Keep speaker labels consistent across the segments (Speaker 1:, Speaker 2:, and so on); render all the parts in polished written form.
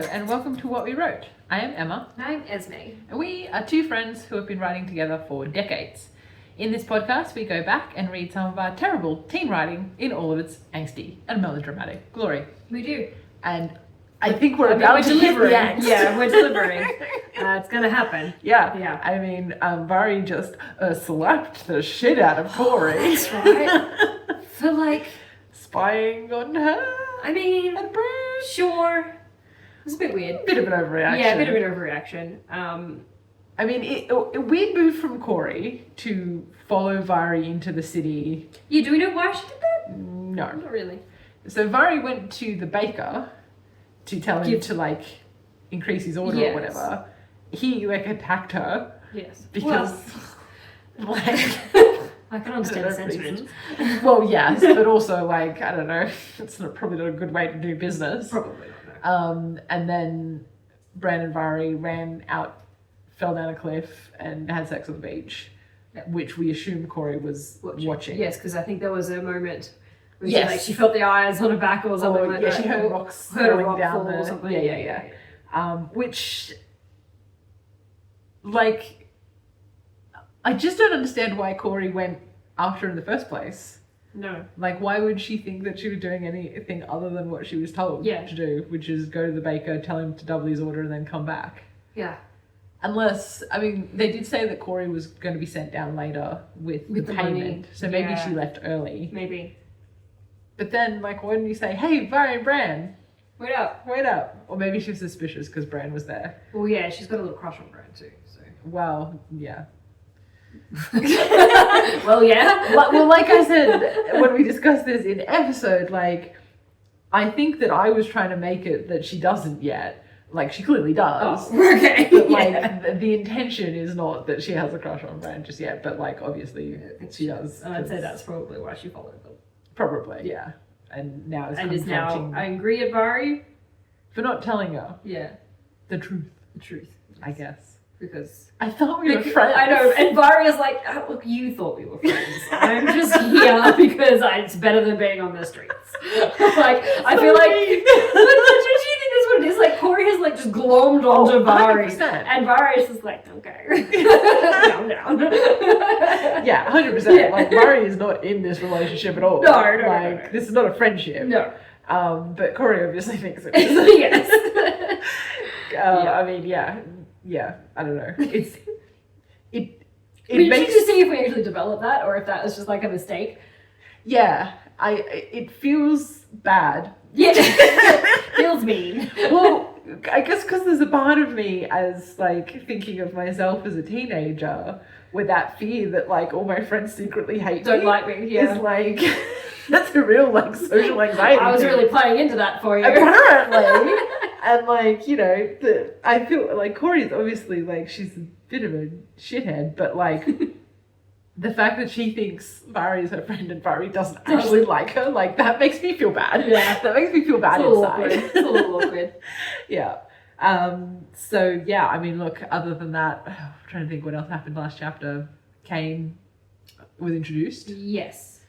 Speaker 1: and welcome to What We Wrote. I am Emma.
Speaker 2: And I'm Esme.
Speaker 1: And we are two friends who have been writing together for decades. In this podcast, we go back and read some of our terrible teen writing in all of its angsty and melodramatic glory.
Speaker 2: We do.
Speaker 1: And I think we're about to hit the angst.
Speaker 2: Yeah, we're delivering. It's going to happen.
Speaker 1: Yeah. I mean, Vari just slapped the shit out of Cori.
Speaker 2: That's right. For
Speaker 1: spying on her.
Speaker 2: I mean,
Speaker 1: and Bran.
Speaker 2: Sure. It was a bit weird.
Speaker 1: Bit of an overreaction.
Speaker 2: Yeah, a bit of an overreaction.
Speaker 1: I mean, a weird move from Cori to follow Vari into the city.
Speaker 2: Yeah, do we know why she did that?
Speaker 1: No.
Speaker 2: Not really.
Speaker 1: So Vari went to the baker to tell him to increase his order or whatever. He attacked her.
Speaker 2: Yes.
Speaker 1: Because
Speaker 2: I can understand the sentiment.
Speaker 1: Well, yes, but also I don't know. It's probably not a good way to do business.
Speaker 2: Probably not. No.
Speaker 1: And then Bran and Vari ran out, fell down a cliff, and had sex on the beach, which we assume Cori was watching.
Speaker 2: Yes, because I think there was a moment where she felt the eyes on her back or something like that.
Speaker 1: Yeah, she heard rocks falling down or something. Yeah. Which, I just don't understand why Cori went after her in the first place.
Speaker 2: No.
Speaker 1: Why would she think that she was doing anything other than what she was told to do, which is go to the baker, tell him to double his order, and then come back?
Speaker 2: Yeah.
Speaker 1: Unless, they did say that Cori was going to be sent down later with the payment, money. So maybe she left early.
Speaker 2: Maybe.
Speaker 1: But then, why didn't you say, hey, Vari and Bran,
Speaker 2: wait up.
Speaker 1: Or maybe she was suspicious because Bran was there.
Speaker 2: Well, yeah, she's got a little crush on Bran too, so.
Speaker 1: Well, yeah.
Speaker 2: Well, yeah.
Speaker 1: Well, like I said, when we discussed this in episode, I think that I was trying to make it that she doesn't yet. She clearly does.
Speaker 2: Oh, okay.
Speaker 1: But the intention is not that she has a crush on Bran just yet, but obviously she does.
Speaker 2: And I'd say that's probably why she followed them.
Speaker 1: Probably, yeah. And now
Speaker 2: is now angry at Vari
Speaker 1: for not telling her.
Speaker 2: Yeah.
Speaker 1: The truth.
Speaker 2: The truth.
Speaker 1: Yes. I guess.
Speaker 2: Because
Speaker 1: I thought we were friends.
Speaker 2: I know, and Vari is like, oh, look, you thought we were friends. I'm just here because it's better than being on the streets. I feel like, don't you think that's what it is? Cori has just glommed onto Vari,
Speaker 1: 100%.
Speaker 2: and Vari is just okay, calm down.
Speaker 1: Yeah, 100%. Vari is not in this relationship at all.
Speaker 2: No.
Speaker 1: This is not a friendship.
Speaker 2: No.
Speaker 1: But Cori obviously thinks it is.
Speaker 2: Yes.
Speaker 1: I mean, yeah, I don't know. It
Speaker 2: makes
Speaker 1: makes
Speaker 2: you see if we actually develop that, or if that was just a mistake.
Speaker 1: Yeah, it feels bad.
Speaker 2: Yeah, feels mean.
Speaker 1: Well, I guess because there's a part of me as thinking of myself as a teenager with that fear that all my friends secretly hate
Speaker 2: Don't like me. Yeah,
Speaker 1: is that's a real social anxiety.
Speaker 2: I was really playing into that for you.
Speaker 1: Apparently. And I feel Cori's obviously she's a bit of a shithead, but the fact that she thinks Vari is her friend and Vari doesn't actually like her, that makes me feel bad.
Speaker 2: Yeah.
Speaker 1: That makes me feel bad inside.
Speaker 2: It's a little awkward.
Speaker 1: Yeah. So yeah, look, other than that, I'm trying to think what else happened last chapter. Cain was introduced.
Speaker 2: Yes.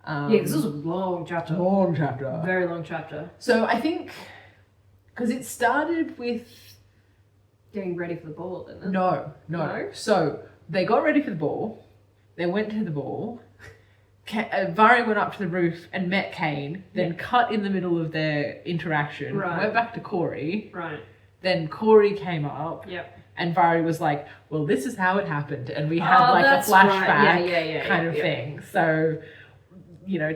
Speaker 2: Because this was a long chapter.
Speaker 1: Long chapter.
Speaker 2: Very long chapter.
Speaker 1: So I think, because it started with
Speaker 2: getting ready for the ball, didn't it?
Speaker 1: No. So they got ready for the ball. They went to the ball. Vari went up to the roof and met Cain, then cut in the middle of their interaction.
Speaker 2: Right.
Speaker 1: Went back to Cori.
Speaker 2: Right.
Speaker 1: Then Cori came up.
Speaker 2: Yep.
Speaker 1: And Vari was like, well, this is how it happened. And we had a flashback kind of thing. So,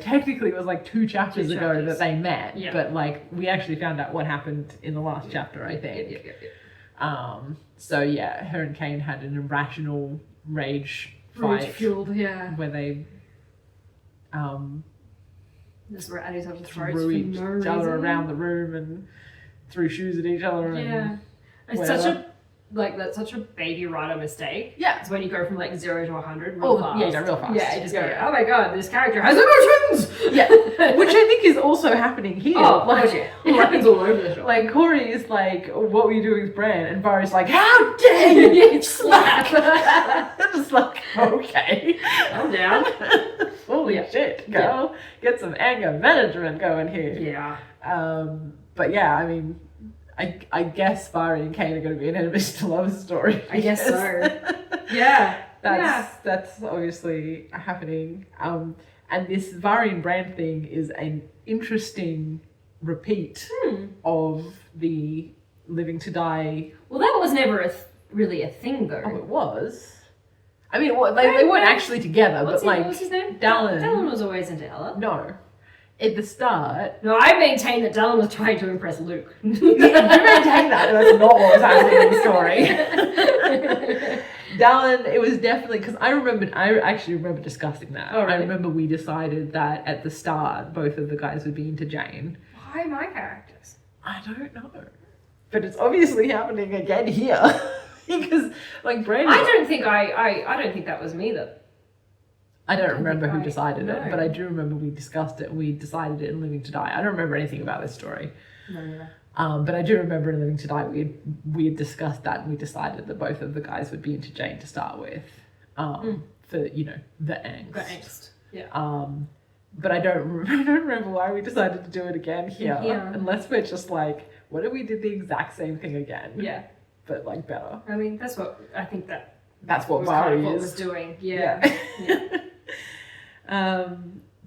Speaker 1: technically it was 2 chapters ago that they met.
Speaker 2: Yeah.
Speaker 1: But we actually found out what happened in the last chapter, I think.
Speaker 2: Yeah.
Speaker 1: So yeah, her and Cain had an irrational rage fight.
Speaker 2: Rage-fueled,
Speaker 1: where they
Speaker 2: just were at each other's throats
Speaker 1: threw each other around the room and threw shoes at each other.
Speaker 2: Yeah. It's that's such a baby writer mistake.
Speaker 1: Yeah.
Speaker 2: It's when you go from 0 to 100
Speaker 1: real fast. Yeah, real fast.
Speaker 2: Yeah, you just go, oh my god, this character has emotions!
Speaker 1: Yeah. Which I think is also happening here.
Speaker 2: It happens all over the show.
Speaker 1: Cori is what were you doing with Bran? And Vari's how dare you slap! Just okay.
Speaker 2: I'm down.
Speaker 1: Holy shit, girl. Get some anger management going here.
Speaker 2: Yeah.
Speaker 1: But yeah, I guess Vari and Kane are going to be an enemies to lovers story.
Speaker 2: I guess so. Yeah.
Speaker 1: That's obviously happening. And this Vari and Bran thing is an interesting repeat of the Living to Die.
Speaker 2: Well, that was never really a thing, though.
Speaker 1: Oh, it was. I mean, they weren't actually together, but like...
Speaker 2: What was his name?
Speaker 1: Dallin.
Speaker 2: Dallin was always into Ella.
Speaker 1: No. At the start...
Speaker 2: No, I maintain that Dallin was trying to impress Luke.
Speaker 1: You maintain that, that's not what was happening in the story. Dallin, it was definitely... Because I actually remember discussing that.
Speaker 2: Oh, really?
Speaker 1: I remember we decided that at the start, both of the guys would be into Jane.
Speaker 2: Why my characters?
Speaker 1: I don't know. But it's obviously happening again here. Because, like, Brandon...
Speaker 2: I don't think that was me that...
Speaker 1: I don't remember who decided
Speaker 2: no.
Speaker 1: it, but I do remember we discussed it and we decided it in Living to Die. I don't remember anything about this story.
Speaker 2: No.
Speaker 1: But I do remember in Living to Die we had discussed that and we decided that both of the guys would be into Jane to start with. For, you know, the angst.
Speaker 2: The angst, yeah.
Speaker 1: But I don't remember why we decided to do it again here. Unless we're just like, what if we did the exact same thing again?
Speaker 2: Yeah.
Speaker 1: But like better.
Speaker 2: I mean, that's what
Speaker 1: what Vari is.
Speaker 2: What was doing. Yeah.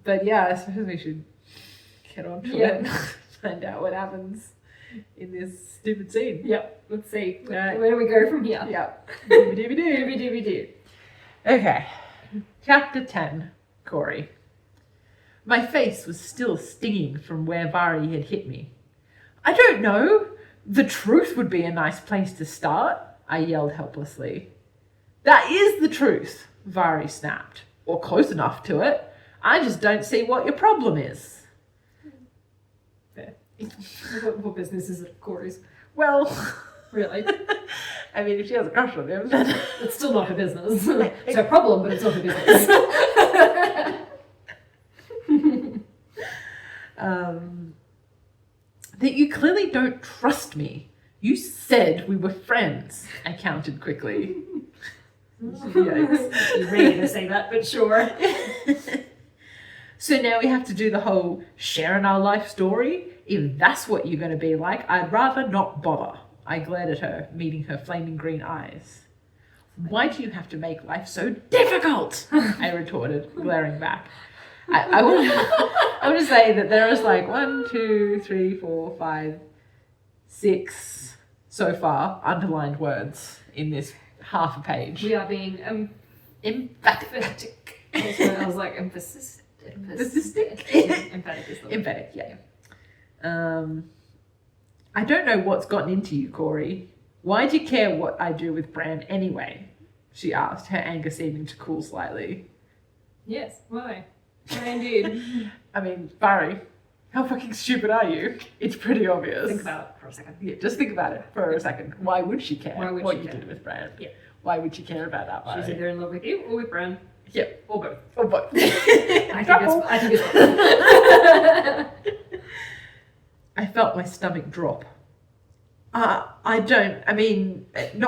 Speaker 1: But yeah, I suppose we should get on to it and find out what happens in this stupid scene.
Speaker 2: Yep. Let's see. Where do we go from here?
Speaker 1: Yep.
Speaker 2: DVD.
Speaker 1: Okay. Chapter 10. Cori. My face was still stinging from where Vari had hit me. I don't know. The truth would be a nice place to start, I yelled helplessly. That is the truth, Vari snapped. Or close enough to it. I just don't see what your problem is.
Speaker 2: Fair. What business is it, Cori's?
Speaker 1: Well...
Speaker 2: Really?
Speaker 1: I mean, if she has a crush on him, then...
Speaker 2: It's still not her business. It's her problem, but it's not her business.
Speaker 1: That you clearly don't trust me. You said we were friends, I countered quickly. Yikes.
Speaker 2: You're ready to say that, but sure.
Speaker 1: So now we have to do the whole sharing our life story? If that's what you're going to be like, I'd rather not bother. I glared at her, meeting her flaming green eyes. Why do you have to make life so difficult? I retorted, glaring back. I want to say that there is like 1, 2, 3, 4, 5, 6 so far underlined words in this half a page.
Speaker 2: We are being
Speaker 1: emphatic.
Speaker 2: I was like emphasis.
Speaker 1: Emphatic
Speaker 2: Emphatic is the
Speaker 1: emphatic, yeah. I don't know what's gotten into you, Cori. Why do you care what I do with Bran anyway? She asked, her anger seeming to cool slightly.
Speaker 2: Yes, why? Why indeed.
Speaker 1: I mean, Barry, how fucking stupid are you? It's pretty obvious.
Speaker 2: Think about it for a second.
Speaker 1: Yeah, just think about it for a second. Why would she care what you
Speaker 2: care?
Speaker 1: did with Bran?
Speaker 2: Yeah.
Speaker 1: Why would she care about that, Barry?
Speaker 2: She's either in love with you or with Bran.
Speaker 1: Yeah.
Speaker 2: Or both.
Speaker 1: Or both.
Speaker 2: I think it's both.
Speaker 1: I felt my stomach drop. Not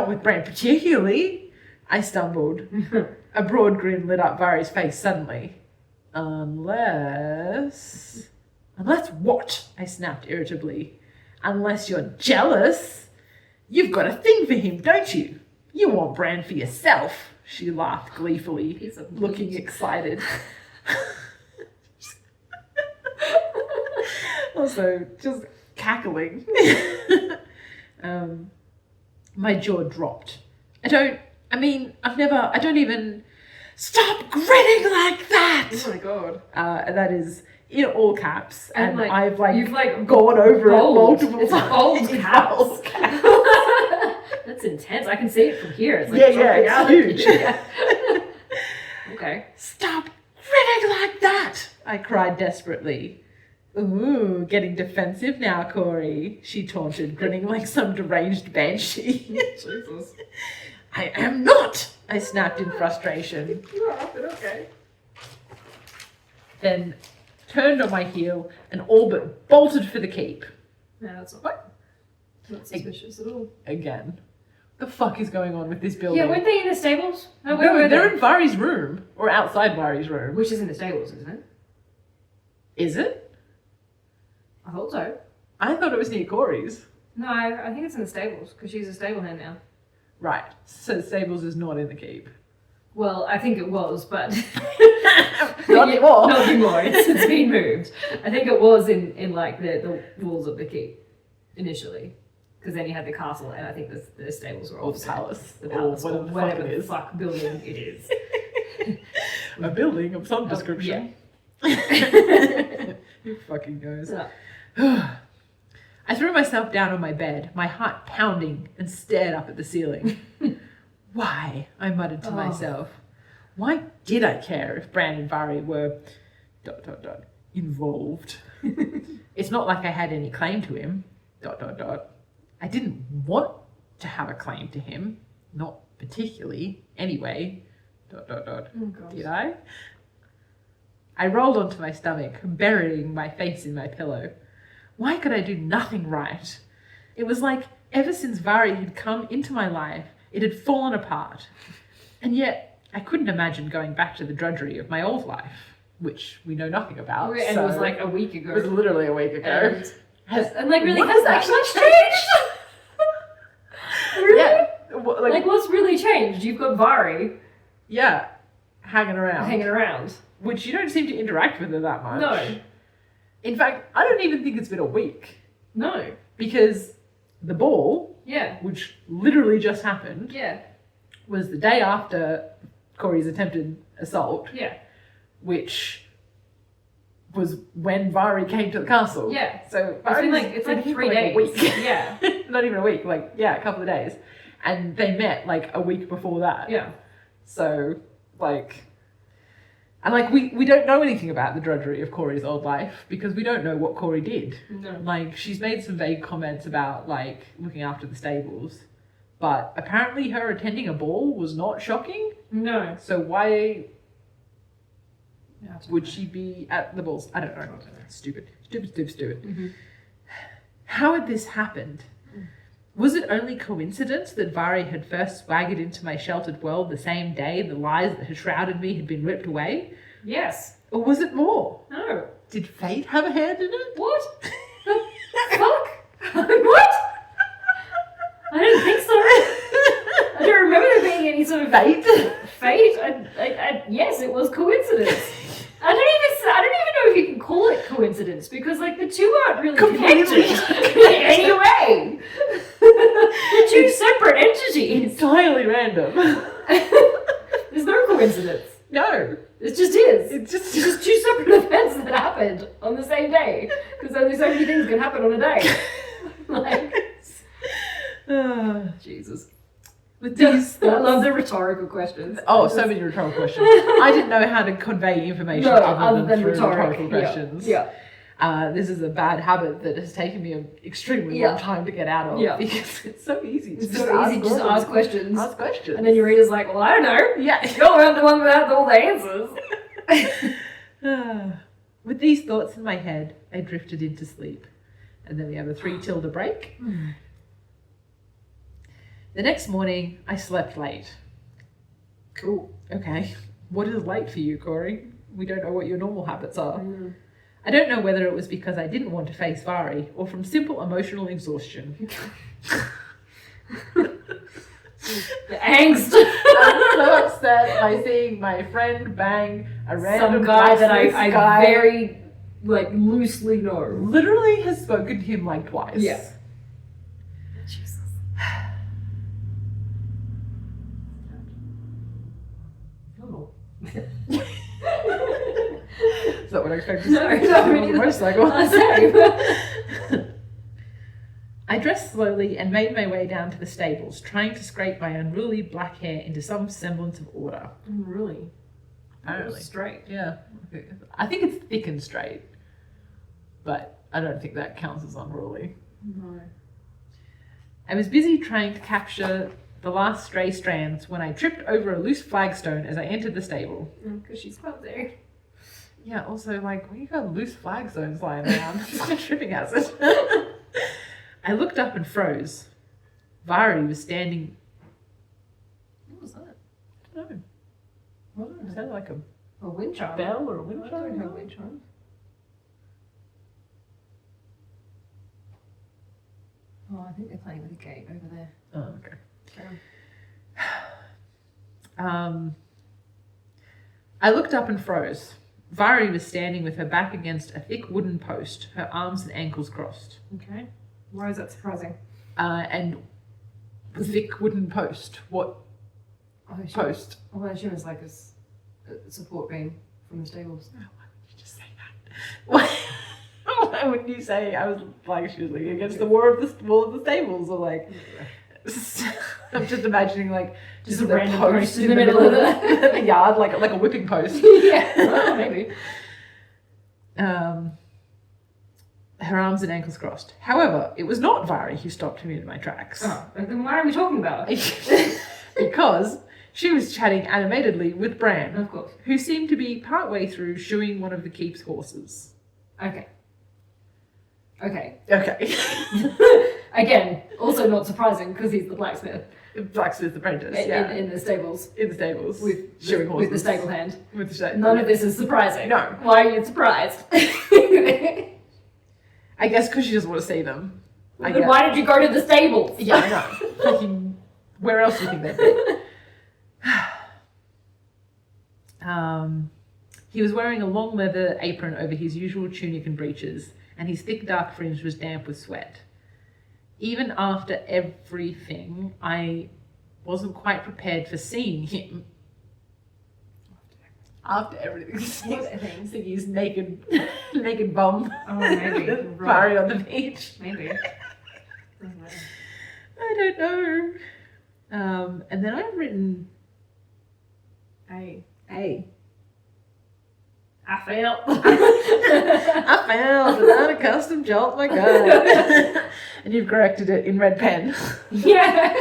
Speaker 1: with Bran particularly, I stumbled. A broad grin lit up Vari's face suddenly. Unless what? I snapped irritably. Unless you're jealous. You've got a thing for him, don't you? You want Bran for yourself. She laughed gleefully, looking excited. Also, just cackling. My jaw dropped. I don't even... Stop grinning like that!
Speaker 2: Oh my god.
Speaker 1: That is in all caps, and
Speaker 2: like,
Speaker 1: I've
Speaker 2: you've
Speaker 1: gone over
Speaker 2: bold.
Speaker 1: it multiple
Speaker 2: It's
Speaker 1: times.
Speaker 2: bold caps.
Speaker 1: Bold caps.
Speaker 2: That's intense. I can see it from here. It's like
Speaker 1: it's huge.
Speaker 2: Yeah. Okay.
Speaker 1: Stop grinning like that! I cried desperately. Ooh, getting defensive now, Cori, she taunted, grinning like some deranged banshee.
Speaker 2: Jesus.
Speaker 1: I am not! I snapped in frustration.
Speaker 2: You are, but okay.
Speaker 1: Then turned on my heel and all but bolted for the keep.
Speaker 2: No, that's not suspicious at all.
Speaker 1: Again. The fuck is going on with this building?
Speaker 2: Yeah, weren't they in the stables?
Speaker 1: No, they're in Vari's room. Or outside Vari's room.
Speaker 2: Which is in the stables, isn't it?
Speaker 1: Is it?
Speaker 2: I thought so.
Speaker 1: I thought it was near Cori's.
Speaker 2: No, I think it's in the stables because she's a stable hand now.
Speaker 1: Right. So stables is not in the keep.
Speaker 2: Well, I think it was, but
Speaker 1: Not anymore.
Speaker 2: Not anymore. It's been moved. I think it was in like the walls of the keep initially, because then you had the castle, and I think the stables were
Speaker 1: Or the palace.
Speaker 2: the palace,
Speaker 1: or
Speaker 2: or whatever
Speaker 1: it
Speaker 2: the
Speaker 1: is.
Speaker 2: fuck building it is.
Speaker 1: A building of some description. Who fucking knows?
Speaker 2: Yeah.
Speaker 1: I threw myself down on my bed, my heart pounding, and stared up at the ceiling. Why? I muttered to myself. Why did I care if Bran and Vari were ... involved? It's not like I had any claim to him ... I didn't want to have a claim to him. Not particularly. Anyway ...
Speaker 2: Oh, God.
Speaker 1: Did I? I rolled onto my stomach, burying my face in my pillow. Why could I do nothing right? It was like ever since Vari had come into my life, it had fallen apart. And yet, I couldn't imagine going back to the drudgery of my old life, which we know nothing about.
Speaker 2: And
Speaker 1: so
Speaker 2: it was like a week ago.
Speaker 1: It was literally a week ago.
Speaker 2: And like really,
Speaker 1: what
Speaker 2: has
Speaker 1: has
Speaker 2: that much changed? Really?
Speaker 1: Yeah.
Speaker 2: Like what's really changed? You've got Vari
Speaker 1: Yeah. Hanging around. Which you don't seem to interact with her that much.
Speaker 2: No.
Speaker 1: In fact, I don't even think it's been a week.
Speaker 2: No.
Speaker 1: Because the ball,
Speaker 2: Yeah.
Speaker 1: which literally just happened,
Speaker 2: Yeah.
Speaker 1: was the day after Cori's attempted assault,
Speaker 2: Yeah.
Speaker 1: which was when Vari came to the castle.
Speaker 2: Yeah.
Speaker 1: So
Speaker 2: It's like 3 days.
Speaker 1: A week.
Speaker 2: Yeah.
Speaker 1: Not even a week, like, yeah, a couple of days. And they met like a week before that.
Speaker 2: Yeah.
Speaker 1: So, like, and like we don't know anything about the drudgery of Cori's old life because we don't know what Cori did.
Speaker 2: No.
Speaker 1: Like, she's made some vague comments about like looking after the stables, but apparently her attending a ball was not shocking.
Speaker 2: No.
Speaker 1: So why would she be at the balls? I don't know. Stupid.
Speaker 2: Mm-hmm.
Speaker 1: How had this happened? Was it only coincidence that Vari had first swaggered into my sheltered world the same day the lies that had shrouded me had been ripped away?
Speaker 2: Yes.
Speaker 1: Or was it more?
Speaker 2: No.
Speaker 1: Did fate have a hand in it?
Speaker 2: What? The fuck? What? I don't think so. I don't remember there being any sort of
Speaker 1: Fate?
Speaker 2: Fate? Yes, it was coincidence. I don't even know if you can call it coincidence because like the two aren't really connected in any way. They're two separate entities.
Speaker 1: Entirely random.
Speaker 2: There's no coincidence.
Speaker 1: No.
Speaker 2: It just is.
Speaker 1: It's just
Speaker 2: two separate events that happened on the same day because only so many things can happen on a day. Like, Jesus.
Speaker 1: With these
Speaker 2: I love the rhetorical questions.
Speaker 1: Oh, so many rhetorical questions. I didn't know how to convey information other than through rhetorical questions.
Speaker 2: Yeah.
Speaker 1: This is a bad habit that has taken me an extremely long time to get out of because it's so easy to
Speaker 2: It's so easy to just ask questions.
Speaker 1: Ask questions.
Speaker 2: And then your reader's like, well, I don't know.
Speaker 1: Yeah.
Speaker 2: You're the one without all the answers.
Speaker 1: With these thoughts in my head, I drifted into sleep. And then we have a 3 tilde break. The next morning, I slept late.
Speaker 2: Cool.
Speaker 1: Okay. What is late for you, Cori? We don't know what your normal habits are. I don't know whether it was because I didn't want to face Vari or from simple emotional exhaustion.
Speaker 2: The angst.
Speaker 1: I'm so upset by seeing my friend bang a random
Speaker 2: Some guy that I
Speaker 1: guy
Speaker 2: very like loosely know.
Speaker 1: literally has spoken to him like twice.
Speaker 2: Yeah. Jesus. Oh.
Speaker 1: Is that what I expected?
Speaker 2: No, not really.
Speaker 1: Motorcycle.
Speaker 2: Same.
Speaker 1: I dressed slowly and made my way down to the stables, trying to scrape my unruly black hair into some semblance of order.
Speaker 2: Really?
Speaker 1: Apparently.
Speaker 2: Straight.
Speaker 1: Yeah. I think it's thick and straight, but I don't think that counts as unruly.
Speaker 2: No.
Speaker 1: I was busy trying to capture the last stray strands when I tripped over a loose flagstone as I entered the stable.
Speaker 2: Because she's not there.
Speaker 1: Yeah, also, like, when you got loose flagstones lying around, it's like a tripping hazard. I looked up and froze. Vari was standing...
Speaker 2: What was that?
Speaker 1: I don't know. What? It sounded like
Speaker 2: A wind chime.
Speaker 1: bell or a wind
Speaker 2: I
Speaker 1: chime?
Speaker 2: don't know wind chimes. I think they're playing with a gate over there.
Speaker 1: Oh, okay.
Speaker 2: Carry
Speaker 1: I looked up and froze. Vari was standing with her back against a thick wooden post, her arms and ankles crossed.
Speaker 2: on. Okay. Why is that surprising?
Speaker 1: And the thick wooden post. What post?
Speaker 2: Oh, I assume it's like a support beam from the stables.
Speaker 1: Oh, why would you just say that? Why wouldn't you say I was like she was like against the wall of the stables or like? I'm just imagining like
Speaker 2: Just a random post in the middle of
Speaker 1: the yard, like a whipping post.
Speaker 2: Yeah, well, maybe.
Speaker 1: Her arms and ankles crossed. However, it was not Vari who stopped me in my tracks.
Speaker 2: Oh, then why are we talking about it?
Speaker 1: Because she was chatting animatedly with Bran,
Speaker 2: Of course.
Speaker 1: who seemed to be partway through shoeing one of the keep's horses.
Speaker 2: Okay. Okay.
Speaker 1: Okay.
Speaker 2: Again, also not surprising because he's the blacksmith
Speaker 1: Blacksmith's apprentice, yeah.
Speaker 2: in the stables
Speaker 1: In the stables.
Speaker 2: with
Speaker 1: shoeing horses.
Speaker 2: with the stable hand.
Speaker 1: With the stable.
Speaker 2: None of this is surprising.
Speaker 1: No.
Speaker 2: Why are you surprised?
Speaker 1: I guess because she doesn't want to see them.
Speaker 2: Then why did you go to the stables?
Speaker 1: Yeah, I know. Fucking, where else do you think they'd be? He was wearing a long leather apron over his usual tunic and breeches, and his thick dark fringe was damp with sweat. Even after everything, I wasn't quite prepared for seeing him. After everything, seeing his naked bum.
Speaker 2: Oh, maybe.
Speaker 1: Vari on the beach.
Speaker 2: Maybe.
Speaker 1: I don't know. And then I've written
Speaker 2: Hey.
Speaker 1: I failed an unaccustomed jolt, my God. And you've corrected it in red pen.
Speaker 2: Yeah.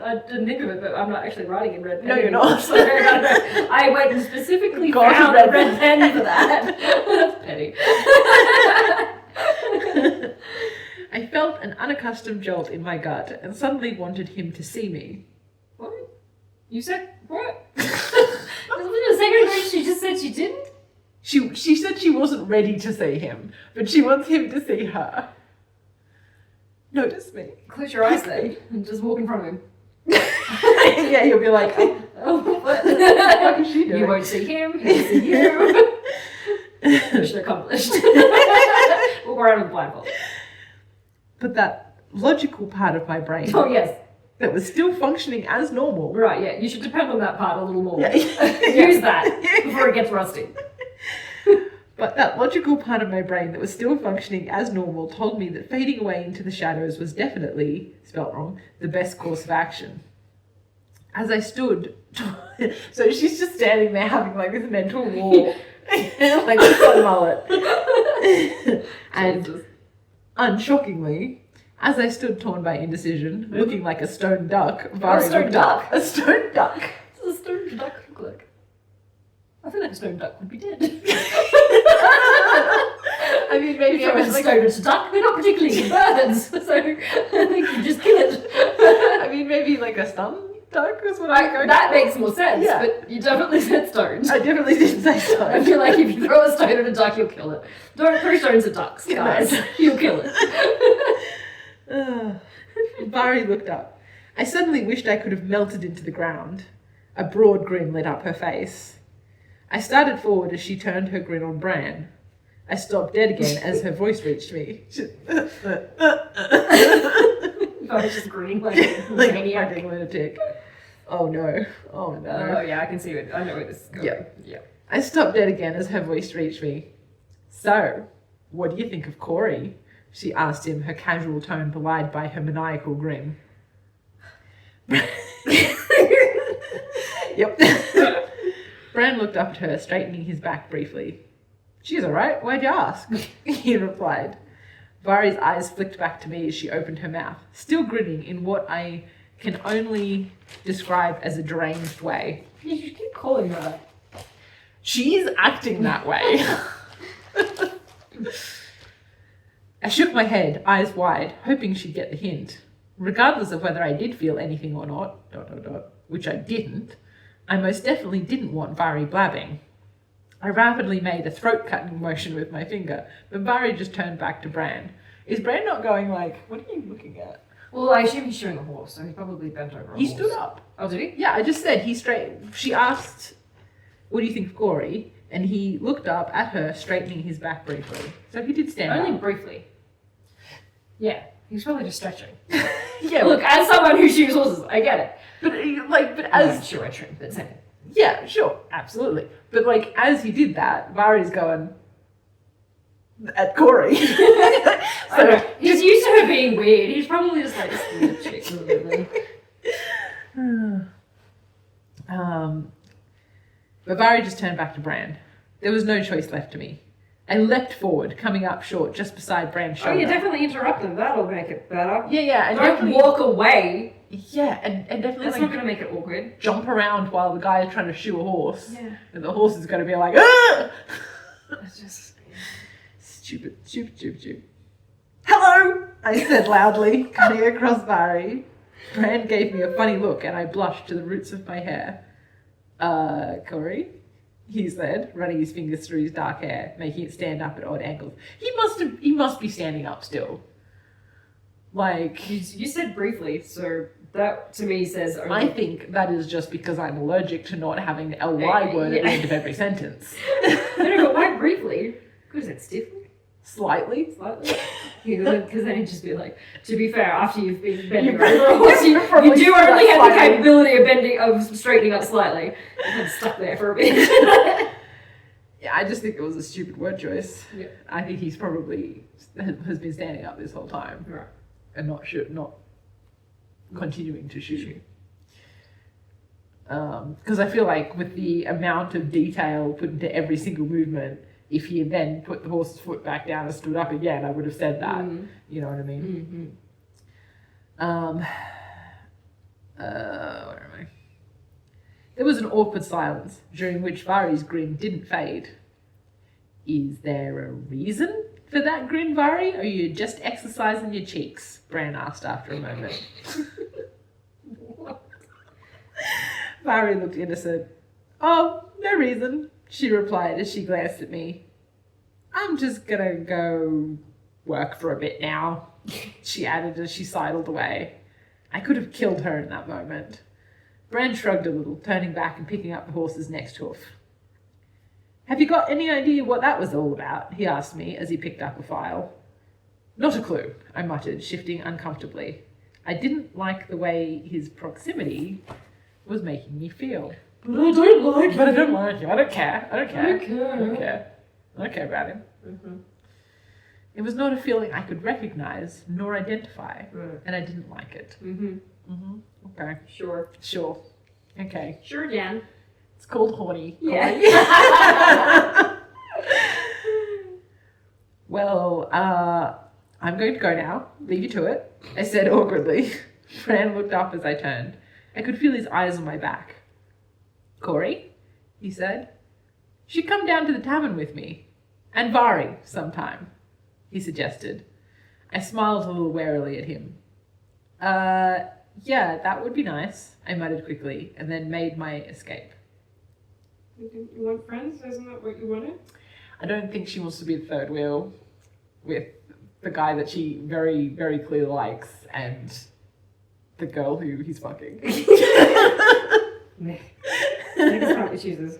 Speaker 2: I didn't think of it, but I'm not actually writing in red pen.
Speaker 1: No, you're not.
Speaker 2: So I went and specifically
Speaker 1: God,
Speaker 2: found
Speaker 1: red
Speaker 2: a red pen for that. That's petty.
Speaker 1: I felt an unaccustomed jolt in my gut and suddenly wanted him to see me.
Speaker 2: What? You said what? Wasn't a second ago she just said she didn't?
Speaker 1: She said she wasn't ready to see him, but she wants him to see her. Notice me.
Speaker 2: Close your eyes then and just walk in front of him.
Speaker 1: Yeah, you'll be like,
Speaker 2: Oh, what?
Speaker 1: what is she doing?
Speaker 2: You won't see him, he'll see you. Mission accomplished. Walk around with blindfold.
Speaker 1: But that logical part of my brain
Speaker 2: Oh, yes.
Speaker 1: that was still functioning as normal.
Speaker 2: Right, yeah. You should depend on that part a little more.
Speaker 1: Yeah.
Speaker 2: Use that before it gets rusty.
Speaker 1: But that logical part of my brain that was still functioning as normal told me that fading away into the shadows was definitely, spelt wrong, the best course of action. As I stood, so she's just standing there having like this mental wall, like this one mullet. And
Speaker 2: Jesus.
Speaker 1: unshockingly, as I stood torn by indecision, looking like a stone duck,
Speaker 2: Or a
Speaker 1: Vari
Speaker 2: stone
Speaker 1: looked
Speaker 2: duck.
Speaker 1: up. A stone duck.
Speaker 2: What does a stone duck look like? I feel like a stone duck would be dead.
Speaker 1: I mean, maybe
Speaker 2: If
Speaker 1: I
Speaker 2: I
Speaker 1: was
Speaker 2: was
Speaker 1: like,
Speaker 2: stone at a duck, they're not particularly good birds, so I think you just kill it.
Speaker 1: I mean, maybe like a stun duck is what I go.
Speaker 2: That makes more sense,
Speaker 1: Yeah.
Speaker 2: but you definitely said stone.
Speaker 1: I definitely didn't say
Speaker 2: I
Speaker 1: stone.
Speaker 2: feel like if you throw a stone at a duck, you'll kill it. Don't throw stones at ducks, guys. You'll kill it.
Speaker 1: Vari looked up. I suddenly wished I could have melted into the ground. A broad grin lit up her face. I started forward as she turned her grin on Bran. I stopped dead again as her voice reached me.
Speaker 2: I was just grinning like a
Speaker 1: Like a
Speaker 2: maniac.
Speaker 1: fucking lunatic. Oh no. Oh no.
Speaker 2: Oh yeah, I can see it. I know where this is going.
Speaker 1: Yeah. I stopped dead again as her voice reached me. So, what do you think of Cori? She asked him, her casual tone belied by her maniacal grin. Yep. Bran looked up at her, straightening his back briefly. She's alright, why'd you ask? He replied. Vari's eyes flicked back to me as she opened her mouth, still grinning in what I can only describe as a deranged way.
Speaker 2: You should keep calling her that.
Speaker 1: She's acting that way. I shook my head, eyes wide, hoping she'd get the hint. Regardless of whether I did feel anything or not, ... which I didn't, I most definitely didn't want Vari blabbing. I rapidly made a throat-cutting motion with my finger, but Vari just turned back to Bran. Is Bran not going like, what are you looking at?
Speaker 2: Well, I assume he's showing the horse, so he probably bent over a
Speaker 1: He
Speaker 2: horse.
Speaker 1: stood up.
Speaker 2: Oh, did he?
Speaker 1: Yeah, I just said she asked, what do you think of Cori? And he looked up at her, straightening his back briefly. So he did stand
Speaker 2: Only
Speaker 1: up.
Speaker 2: briefly. Yeah, he's probably just stretching.
Speaker 1: Yeah,
Speaker 2: Look, as someone who shoes horses, I get it.
Speaker 1: but as
Speaker 2: Sure, I trim, but same.
Speaker 1: yeah, sure, absolutely. But like as he did that, Vari's going at Cori. So
Speaker 2: He's used to her being weird. He's probably just like this weird chick.
Speaker 1: But Vari just turned back to Bran. There was no choice left to me. I leapt forward, coming up short just beside Bran's
Speaker 2: Oh,
Speaker 1: shoulder.
Speaker 2: you definitely interrupt him. That'll make it better.
Speaker 1: Yeah, and
Speaker 2: Don't
Speaker 1: definitely
Speaker 2: walk away.
Speaker 1: Yeah, and definitely
Speaker 2: That's
Speaker 1: like,
Speaker 2: not going to make it awkward.
Speaker 1: jump around while the guy is trying to shoe a horse.
Speaker 2: Yeah.
Speaker 1: And the horse is going to be like, ah!
Speaker 2: It's just...
Speaker 1: Stupid. Hello, I said loudly, cutting across Vari. Bran gave me a funny look and I blushed to the roots of my hair. Cori, he said, running his fingers through his dark hair, making it stand up at odd angles. He must be standing up still. Like...
Speaker 2: You said briefly, so that to me says... Only...
Speaker 1: I think that is just because I'm allergic to not having the ly word at the end of every sentence.
Speaker 2: No, but why briefly? Because it's stiffly.
Speaker 1: Slightly.
Speaker 2: Because then he'd just be like, to be fair, after you've been bending
Speaker 1: You
Speaker 2: over a horse, you
Speaker 1: probably
Speaker 2: do
Speaker 1: stood
Speaker 2: only
Speaker 1: up
Speaker 2: have the
Speaker 1: slightly.
Speaker 2: capability of straightening up slightly. You've been stuck there for a bit.
Speaker 1: Yeah, I just think it was a stupid word choice.
Speaker 2: Yeah.
Speaker 1: I think he's probably has been standing up this whole time
Speaker 2: Right.
Speaker 1: and not continuing to shoot. Because I feel like with the amount of detail put into every single movement, if he had then put the horse's foot back down and stood up again, I would have said that.
Speaker 2: Mm.
Speaker 1: You know what I mean?
Speaker 2: Mm-hmm.
Speaker 1: Where am I? There was an awkward silence, during which Vari's grin didn't fade. Is there a reason for that grin, Vari? Or are you just exercising your cheeks? Bran asked after a moment. Vari looked innocent. Oh, no reason, she replied as she glanced at me. I'm just gonna go work for a bit now, she added as she sidled away. I could have killed her in that moment. Bran shrugged a little, turning back and picking up the horse's next hoof. Have you got any idea what that was all about? He asked me as he picked up a file. Not a clue, I muttered, shifting uncomfortably. I didn't like the way his proximity was making me feel. But I don't like him. I don't care. I don't care about him.
Speaker 2: Mm-hmm.
Speaker 1: It was not a feeling I could recognize nor identify,
Speaker 2: Right.
Speaker 1: and I didn't like it.
Speaker 2: Mm-hmm.
Speaker 1: Okay.
Speaker 2: Sure.
Speaker 1: Okay.
Speaker 2: Sure, Jan.
Speaker 1: It's called horny.
Speaker 2: Yeah.
Speaker 1: Well, I'm going to go now. Leave you to it, I said awkwardly. Bran looked up as I turned. I could feel his eyes on my back. Cori, he said. She'd come down to the tavern with me. And Vari, sometime, he suggested. I smiled a little warily at him. Yeah, that would be nice, I muttered quickly, and then made my escape.
Speaker 2: You want friends? Isn't that what you wanted?
Speaker 1: I don't think she wants to be the third wheel with the guy that she very, very clearly likes and the girl who he's fucking.
Speaker 2: That's probably chooses.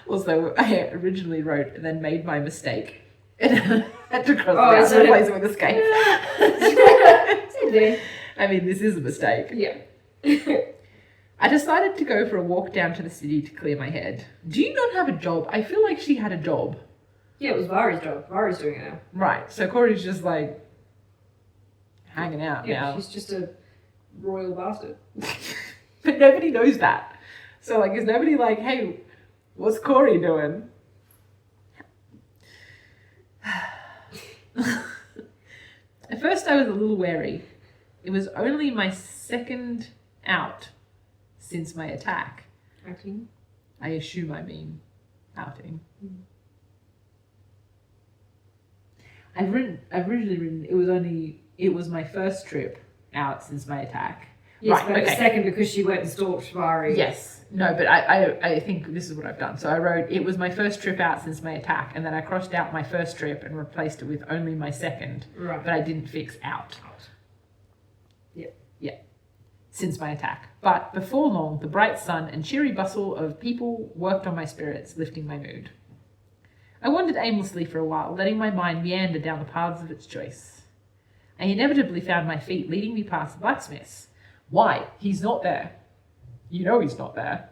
Speaker 1: Also, I originally wrote and then made my mistake. And had to cross
Speaker 2: Oh,
Speaker 1: it out
Speaker 2: so
Speaker 1: and replace it with escape.
Speaker 2: Same thing.
Speaker 1: I mean, this is a mistake.
Speaker 2: Yeah.
Speaker 1: I decided to go for a walk down to the city to clear my head. Do you not have a job? I feel like she had a job.
Speaker 2: Yeah, it was Vari's job. Vari's doing it now.
Speaker 1: Right, so Cori's just like hanging out
Speaker 2: Yeah,
Speaker 1: now.
Speaker 2: she's just a royal bastard.
Speaker 1: But nobody knows that. So like, is nobody like, hey, what's Cori doing? At first I was a little wary. It was only my second out since my attack.
Speaker 2: Acting.
Speaker 1: I assume I mean outing. I've originally written, it was my first trip out since my attack.
Speaker 2: Yes,
Speaker 1: Right,
Speaker 2: but
Speaker 1: okay.
Speaker 2: second because she went and stalked Vari.
Speaker 1: Yes. No, but I think this is what I've done. So I wrote, it was my first trip out since my attack, and then I crossed out my first trip and replaced it with only my second,
Speaker 2: Right.
Speaker 1: but I didn't fix out.
Speaker 2: Yep.
Speaker 1: Yeah. Since my attack. But before long, the bright sun and cheery bustle of people worked on my spirits, lifting my mood. I wandered aimlessly for a while, letting my mind meander down the paths of its choice. I inevitably found my feet leading me past the blacksmith's. Why? He's not there. You know he's not there.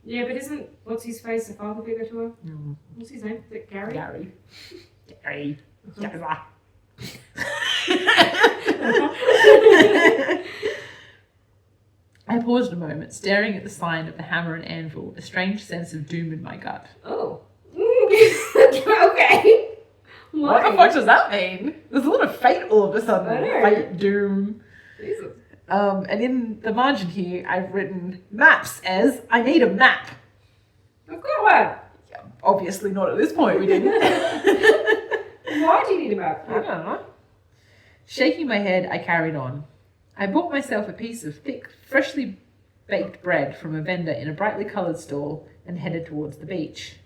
Speaker 2: Yeah, but isn't what's his face a father figure to her?
Speaker 1: Mm.
Speaker 2: What's his name? Is it Gary?
Speaker 1: Gary. Gary. Gary. I paused a moment, staring at the sign of the hammer and anvil, a strange sense of doom in my gut.
Speaker 2: Oh. Okay.
Speaker 1: What the fuck does that mean? There's a lot of fate all of a sudden.
Speaker 2: I know.
Speaker 1: Fate, doom.
Speaker 2: Jesus.
Speaker 1: And in the margin here, I've written maps as I need a map.
Speaker 2: I've got one.
Speaker 1: Yeah, obviously not at this point, we didn't.
Speaker 2: Why do you need a map?
Speaker 1: I don't know. Shaking my head, I carried on. I bought myself a piece of thick, freshly baked bread from a vendor in a brightly coloured stall and headed towards the beach.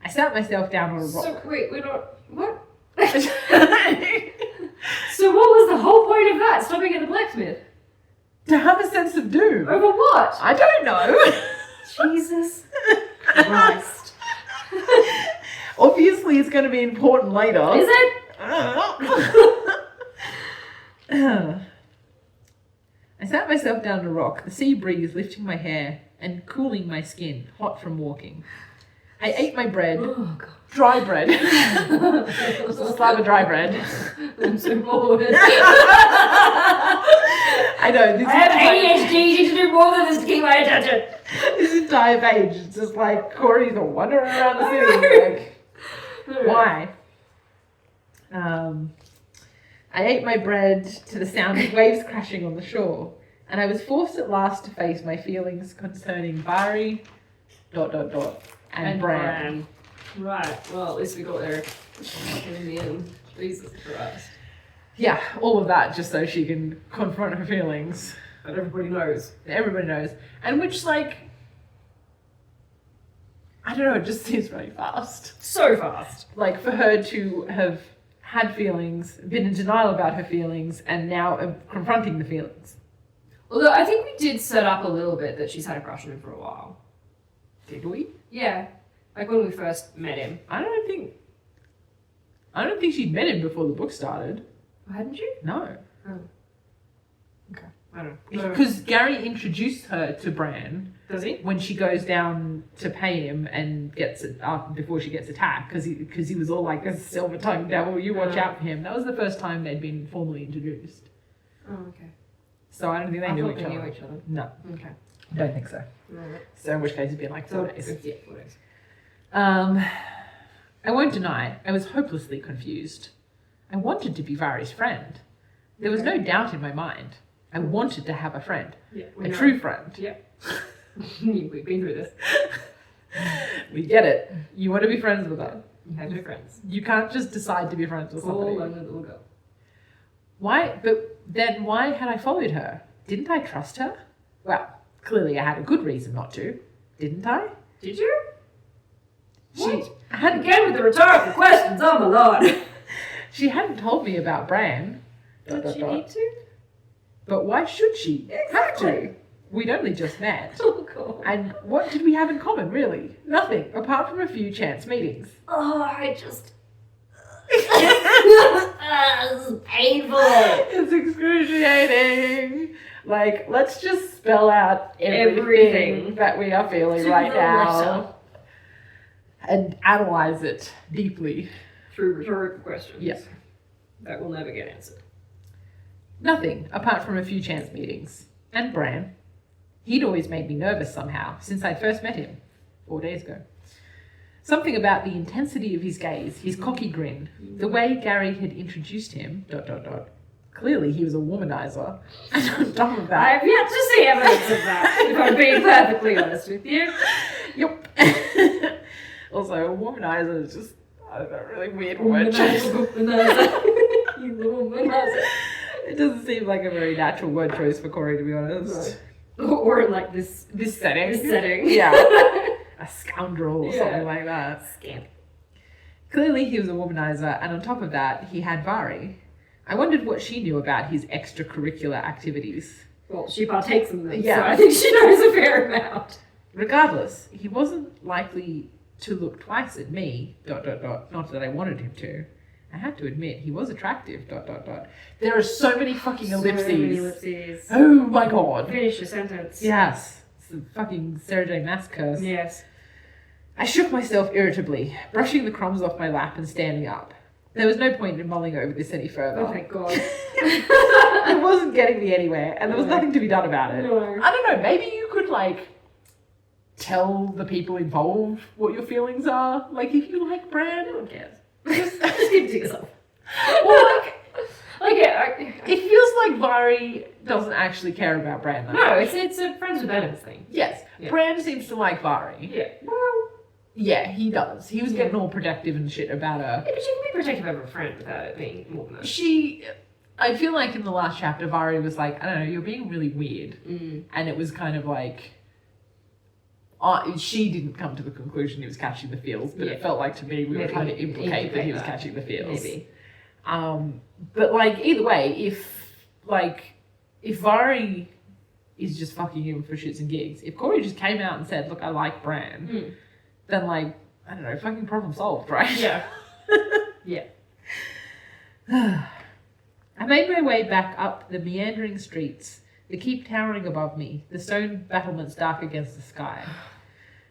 Speaker 1: I sat myself down on a rock.
Speaker 2: So, wait, we're not... What? So what was the whole point of that? Stopping at the blacksmith?
Speaker 1: To have a sense of doom.
Speaker 2: Over what?
Speaker 1: I don't know.
Speaker 2: Jesus Christ.
Speaker 1: Obviously, it's going to be important later.
Speaker 2: Is it?
Speaker 1: I sat myself down on a rock, the sea breeze lifting my hair and cooling my skin, hot from walking. I ate my bread,
Speaker 2: Oh, God.
Speaker 1: dry bread, just a slab of dry bread.
Speaker 2: I'm so bored.
Speaker 1: I know,
Speaker 2: I have ADHD, you need to do more than this to keep my attention.
Speaker 1: this entire page is just like Cori's wandering around the city. Like, why? I ate my bread to the sound of waves crashing on the shore, and I was forced at last to face my feelings concerning Vari, ... and Bran.
Speaker 2: Right, well, at least we got there in the end. Jesus Christ.
Speaker 1: Yeah, all of that just so she can confront her feelings.
Speaker 2: But everybody knows.
Speaker 1: Everybody knows. And which, like, I don't know, it just seems really fast.
Speaker 2: So fast.
Speaker 1: Like, for her to have had feelings, been in denial about her feelings, and now confronting the feelings.
Speaker 2: Although I think we did set up a little bit that she's had a crush on him for a while.
Speaker 1: Did we?
Speaker 2: Yeah. Like when we first met him.
Speaker 1: I don't think she'd met him before the book started.
Speaker 2: Hadn't you?
Speaker 1: No.
Speaker 2: Oh. Okay. I don't know.
Speaker 1: Because Gary introduced her to Bran.
Speaker 2: Does he?
Speaker 1: When she goes down to pay him and gets it before she gets attacked, because he was all like, "This silver-tongued devil, you watch out for him." That was the first time they'd been formally introduced.
Speaker 2: Oh, okay.
Speaker 1: So I don't think they knew each other.
Speaker 2: knew each other.
Speaker 1: No,
Speaker 2: Okay.
Speaker 1: I don't think so.
Speaker 2: Right.
Speaker 1: So in which case it'd been like 4 days.
Speaker 2: Yeah, 4 days.
Speaker 1: I won't deny, I was hopelessly confused. I wanted to be Vari's friend. There was no doubt in my mind. I wanted to have a friend.
Speaker 2: Yeah.
Speaker 1: A true friend.
Speaker 2: Yeah. We've been through this.
Speaker 1: We get it. You want to be friends with her.
Speaker 2: You have no friends.
Speaker 1: You can't just decide to be friends with somebody.
Speaker 2: All under the logo.
Speaker 1: Why? But then why had I followed her? Didn't I trust her? Well, clearly I had a good reason not to. Didn't I?
Speaker 2: Did you?
Speaker 1: She hadn't.
Speaker 2: Again with the rhetorical questions, oh my lord.
Speaker 1: She hadn't told me about Bran.
Speaker 2: Did she need to?
Speaker 1: But why should she have to?
Speaker 2: Exactly.
Speaker 1: We'd only just met.
Speaker 2: Oh god.
Speaker 1: And what did we have in common, really? Nothing, apart from a few chance meetings.
Speaker 2: Oh, I just... this is painful.
Speaker 1: It's excruciating. Like, let's just spell out everything that we are feeling
Speaker 2: To
Speaker 1: right
Speaker 2: the
Speaker 1: now.
Speaker 2: letter.
Speaker 1: And analyze it deeply.
Speaker 2: Through rhetorical questions.
Speaker 1: Yes.
Speaker 2: That will never get answered.
Speaker 1: Nothing, apart from a few chance meetings. And Bran. He'd always made me nervous somehow, since I'd first met him, 4 days ago. Something about the intensity of his gaze, his cocky grin, the way Gary had introduced him, ... Clearly he was a womanizer. And on top of
Speaker 2: I
Speaker 1: that...
Speaker 2: have yet to see evidence of that, if I'm being perfectly honest with you.
Speaker 1: Yep. Also, a womanizer is just, I don't know, really weird word.
Speaker 2: Womanizer. You little womanizer.
Speaker 1: It doesn't seem like a very natural word choice for Cori, to be honest.
Speaker 2: Or in like this
Speaker 1: setting.
Speaker 2: This setting.
Speaker 1: Yeah. A scoundrel or something like that.
Speaker 2: Scamp.
Speaker 1: Clearly he was a womanizer, and on top of that, he had Vari. I wondered what she knew about his extracurricular activities.
Speaker 2: Well, she partakes in them,
Speaker 1: Yeah.
Speaker 2: so I think she knows a fair amount.
Speaker 1: Regardless, he wasn't likely to look twice at me, ... Not that I wanted him to. I have to admit, he was attractive, ... There are so many fucking ellipses.
Speaker 2: So many ellipses.
Speaker 1: Oh my god.
Speaker 2: Finish your sentence.
Speaker 1: Yes. It's the fucking Sarah J. Maas curse.
Speaker 2: Yes.
Speaker 1: I shook myself irritably, brushing the crumbs off my lap and standing up. There was no point in mulling over this any further.
Speaker 2: Oh thank God.
Speaker 1: It wasn't getting me anywhere, and there was
Speaker 2: No.
Speaker 1: nothing to be done about it.
Speaker 2: No.
Speaker 1: I don't know, maybe you could, like, tell the people involved what your feelings are. Like, if you like Bran,
Speaker 2: No one cares. Just keep it to yourself.
Speaker 1: well, like,
Speaker 2: Okay.
Speaker 1: it feels like Vari doesn't actually care about Bran, though.
Speaker 2: No, it's a friends with benefits thing.
Speaker 1: Yes,
Speaker 2: Yeah.
Speaker 1: Bran seems to like Vari.
Speaker 2: Yeah. Well,
Speaker 1: Yeah, he does. He was
Speaker 2: Yeah.
Speaker 1: getting all protective and shit about her.
Speaker 2: yeah, but you can be protective over a friend without it being more than that.
Speaker 1: I feel like in the last chapter, Vari was like, I don't know, you're being really weird.
Speaker 2: Mm.
Speaker 1: And it was kind of like, she didn't come to the conclusion he was catching the feels, but
Speaker 2: Yeah.
Speaker 1: it felt like to me we were
Speaker 2: Maybe
Speaker 1: trying to implicate that he was
Speaker 2: that.
Speaker 1: catching the feels.
Speaker 2: Maybe.
Speaker 1: But like, either way, if Vari is just fucking him for shits and gigs, if Cori just came out and said, look, I like Bran, then like, I don't know, fucking problem solved, right?
Speaker 2: Yeah. Yeah.
Speaker 1: I made my way back up the meandering streets, the keep towering above me, the stone battlements dark against the sky.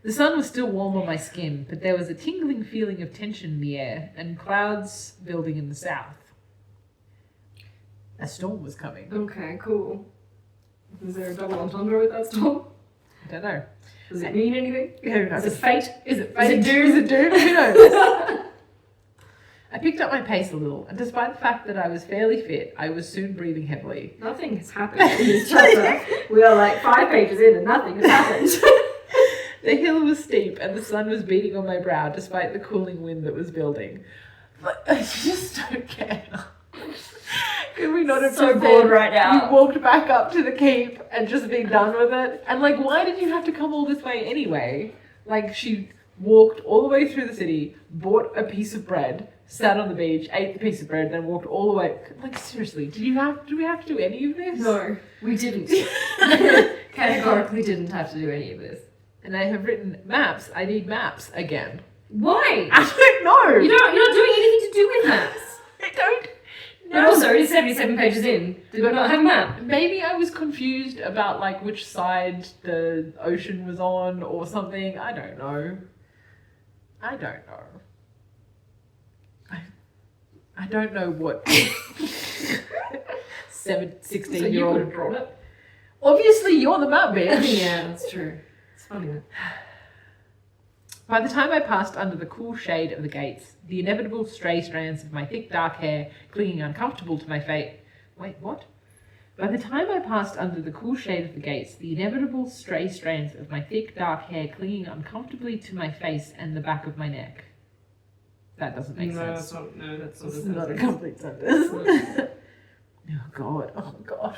Speaker 1: The sun was still warm on my skin, but there was a tingling feeling of tension in the air, and clouds building in the south. A storm was coming.
Speaker 2: Okay, cool. Is there a double entendre with that storm?
Speaker 1: I don't know.
Speaker 2: Does it mean anything?
Speaker 1: Who knows?
Speaker 2: Is it fate?
Speaker 1: Is it
Speaker 2: Is it doom?
Speaker 1: Is it doom? Who knows? I picked up my pace a little, and despite the fact that I was fairly fit, I was soon breathing heavily.
Speaker 2: Nothing has happened in this chapter. We are like 5 pages in and nothing has happened.
Speaker 1: The hill was steep, and the sun was beating on my brow despite the cooling wind that was building. But I just don't care. Could we not have
Speaker 2: So
Speaker 1: just
Speaker 2: bored
Speaker 1: said,
Speaker 2: right now.
Speaker 1: You walked back up to the keep and just been done with it? And like, why did you have to come all this way anyway? Like, she walked all the way through the city, bought a piece of bread, sat on the beach, ate the piece of bread, then walked all the way. Like, seriously, do we have to do any of this?
Speaker 2: No, we didn't. Categorically didn't have to do any of this.
Speaker 1: And I have written maps. I need maps again.
Speaker 2: Why?
Speaker 1: I don't know.
Speaker 2: You're not doing anything to do with maps.
Speaker 1: I don't
Speaker 2: But also, it's 77 pages in. Did we not have a map?
Speaker 1: Maybe I was confused about like which side the ocean was on or something. I don't know. I don't know what 16-year-old.
Speaker 2: So you could have drawn it.
Speaker 1: Obviously, you're the map bitch.
Speaker 2: Yeah, that's true. It's funny that.
Speaker 1: By the time I passed under the cool shade of the gates, the inevitable stray strands of my thick dark hair clinging uncomfortable to my face. Wait, what? By the time I passed under the cool shade of the gates, the inevitable stray strands of my thick dark hair clinging uncomfortably to my face and the back of my neck. That doesn't make sense. It's not a complete sentence. Oh god.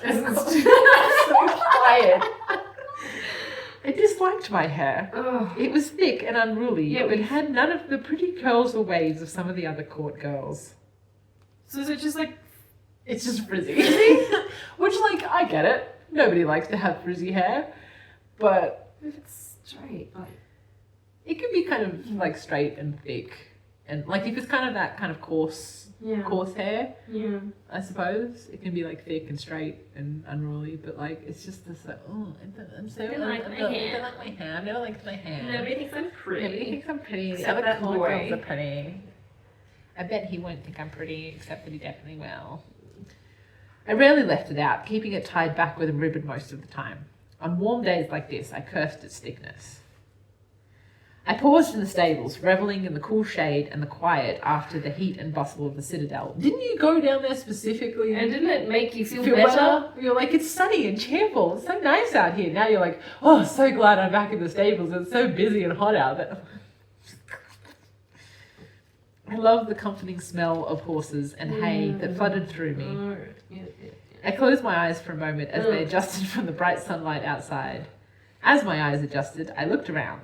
Speaker 1: I'm so tired. I disliked my hair.
Speaker 2: Oh.
Speaker 1: It was thick and unruly,
Speaker 2: Yeah,
Speaker 1: but had none of the pretty curls or waves of some of the other court girls.
Speaker 2: So is it just like...
Speaker 1: It's just frizzy. Which, like, I get it. Nobody likes to have frizzy hair. But
Speaker 2: If it's straight, like...
Speaker 1: it can be kind of, like, straight and thick. And, like, if it's kind of that kind of coarse hair,
Speaker 2: Yeah.
Speaker 1: I suppose, it can be, like, thick and straight and unruly. But, like, it's just this, like, oh, I'm so...
Speaker 2: I don't like my hair.
Speaker 1: I don't like my hair. I've never liked my hair.
Speaker 2: Nobody thinks I'm pretty.
Speaker 1: Nobody thinks I'm pretty. The
Speaker 2: Except
Speaker 1: other
Speaker 2: that
Speaker 1: cool
Speaker 2: boy.
Speaker 1: girls are pretty. I bet he won't think I'm pretty, except that he definitely will. I rarely left it out, keeping it tied back with a ribbon most of the time. On warm days like this, I cursed its thickness. I paused in the stables, revelling in the cool shade and the quiet after the heat and bustle of the citadel. Didn't you go down there specifically?
Speaker 2: And didn't it make you feel
Speaker 1: Feel
Speaker 2: better?
Speaker 1: You're like, it's sunny and cheerful. It's so nice out here. Now you're like, oh, so glad I'm back in the stables. It's so busy and hot out there. I love the comforting smell of horses and hay that flooded through me. I closed my eyes for a moment as they adjusted from the bright sunlight outside. As my eyes adjusted, I looked around.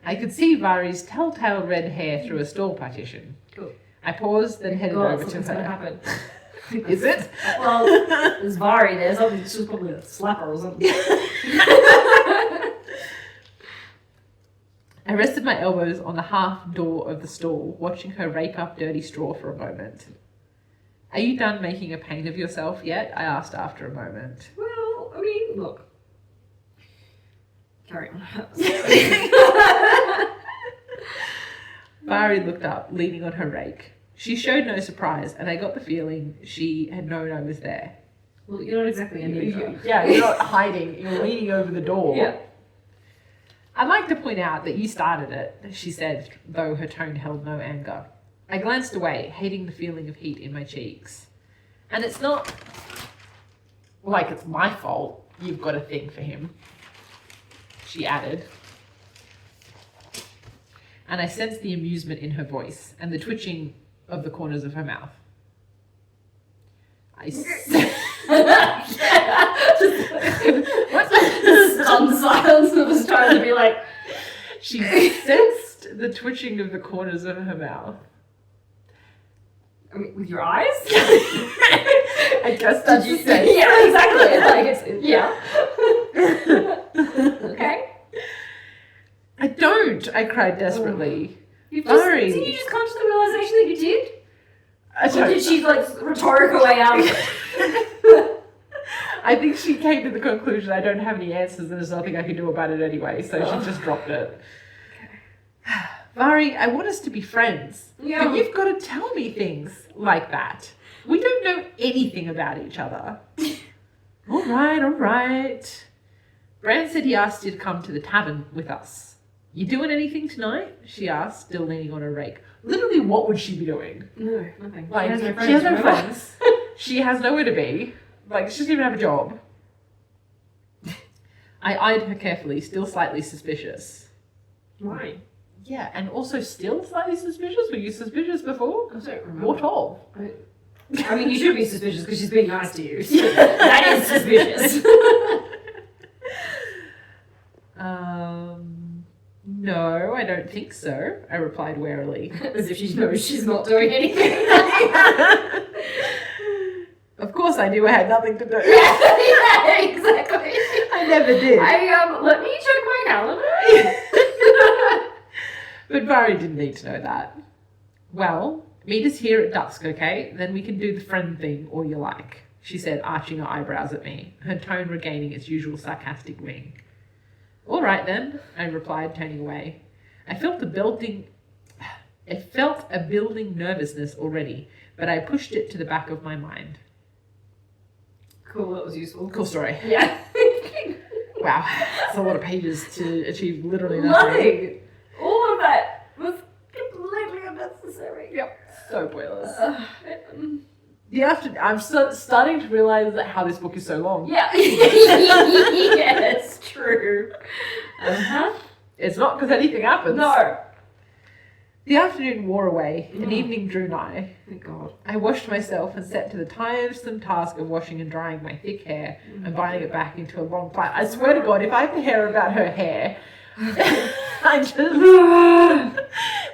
Speaker 1: I could see Vari's telltale red hair through a stall partition.
Speaker 2: Cool.
Speaker 1: I paused, then headed over to
Speaker 2: Gonna
Speaker 1: her.
Speaker 2: happen.
Speaker 1: Is it?
Speaker 2: Well, there's Vari there, so she's probably a slapper or something.
Speaker 1: I rested my elbows on the half door of the stall, watching her rake up dirty straw for a moment. Are you done making a pain of yourself yet? I asked after a moment.
Speaker 2: Well, I mean, look. Carry on.
Speaker 1: Vari looked up, leaning on her rake. She showed no surprise, and I got the feeling she had known I was there.
Speaker 2: Well, you're not exactly a ninja.
Speaker 1: Yeah, you're not hiding. You're leaning over the door.
Speaker 2: Yeah.
Speaker 1: I'd like to point out that you started it, she said, though her tone held no anger. I glanced away, hating the feeling of heat in my cheeks. And it's not like it's my fault you've got a thing for him, she added. And I sensed the amusement in her voice and the twitching of the corners of her mouth. I
Speaker 2: Stunned silence that was trying to be like...
Speaker 1: She sensed the twitching of the corners of her mouth.
Speaker 2: I mean, with your eyes?
Speaker 1: I guess that's the same.
Speaker 2: Yeah, exactly. Like it's, yeah. Okay.
Speaker 1: I don't, I cried desperately.
Speaker 2: Did
Speaker 1: Sorry.
Speaker 2: you just come to the realization that you did?
Speaker 1: I
Speaker 2: Or did she like rhetoric her way out of it?
Speaker 1: I think she came to the conclusion I don't have any answers and there's nothing I can do about it anyway, so she just dropped it. Vari, I want us to be friends.
Speaker 2: Yeah.
Speaker 1: But you've got to tell me things like that. We don't know anything about each other. All right. Bran said he asked you to come to the tavern with us. You doing anything tonight? She asked, still leaning on her rake. Literally, what would she be doing?
Speaker 2: No, nothing.
Speaker 1: Like,
Speaker 2: she has no friends.
Speaker 1: she has no
Speaker 2: remember?
Speaker 1: friends. She has nowhere to be. Like, she doesn't even have a job. I eyed her carefully, still slightly suspicious.
Speaker 2: Why?
Speaker 1: Yeah, and also still slightly suspicious? Were you suspicious before?
Speaker 2: I don't remember.
Speaker 1: What of?
Speaker 2: I mean, you should be suspicious because she's being nice to you. That is suspicious.
Speaker 1: No, I don't think so, I replied warily.
Speaker 2: As if she knows she's not doing anything.
Speaker 1: Of course I knew I had nothing to do.
Speaker 2: Yeah, exactly.
Speaker 1: I never did.
Speaker 2: Let me check my calendar.
Speaker 1: But Vari didn't need to know that. Well, meet us here at dusk, okay? Then we can do the friend thing all you like, she said, arching her eyebrows at me, her tone regaining its usual sarcastic ring. All right then, I replied, turning away. I felt a building nervousness already, but I pushed it to the back of my mind.
Speaker 2: Cool, that was useful.
Speaker 1: Cool story.
Speaker 2: Yeah.
Speaker 1: Wow, it's a lot of pages to achieve literally nothing.
Speaker 2: Nothing. All of that was completely unnecessary.
Speaker 1: Yep, so pointless. I'm starting to realize how this book is so long.
Speaker 2: Yeah. Yes, true.
Speaker 1: It's not because anything happens.
Speaker 2: No.
Speaker 1: The afternoon wore away, and evening drew nigh.
Speaker 2: Thank God.
Speaker 1: I washed myself and set to the tiresome task of washing and drying my thick hair and binding it back into a long plait. I swear to God, if I have to hear about her hair, I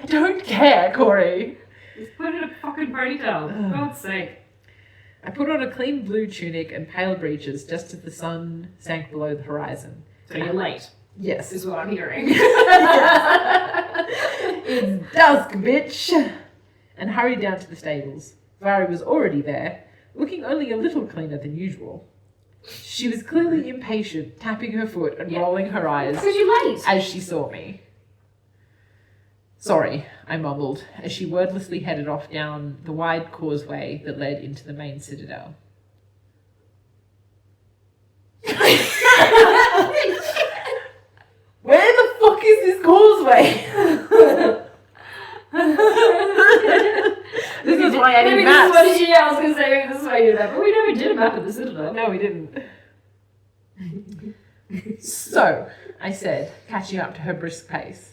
Speaker 1: don't care, Cori.
Speaker 2: Just put it in a fucking ponytail, for God's sake.
Speaker 1: I put on a clean blue tunic and pale breeches just as the sun sank below the horizon.
Speaker 2: So you're late,
Speaker 1: Yes.
Speaker 2: is what I'm hearing.
Speaker 1: It's dusk, bitch! And hurried down to the stables. Vari was already there, looking only a little cleaner than usual. She was clearly impatient, tapping her foot and rolling her eyes
Speaker 2: Because you're late.
Speaker 1: as she saw me. Sorry, I mumbled, as she wordlessly headed off down the wide causeway that led into the main citadel. Where the fuck is this causeway? This is why I need maps.
Speaker 2: I was going to say maybe this is why you did that, but we never did a map of the citadel.
Speaker 1: No, we didn't. So, I said, catching up to her brisk pace,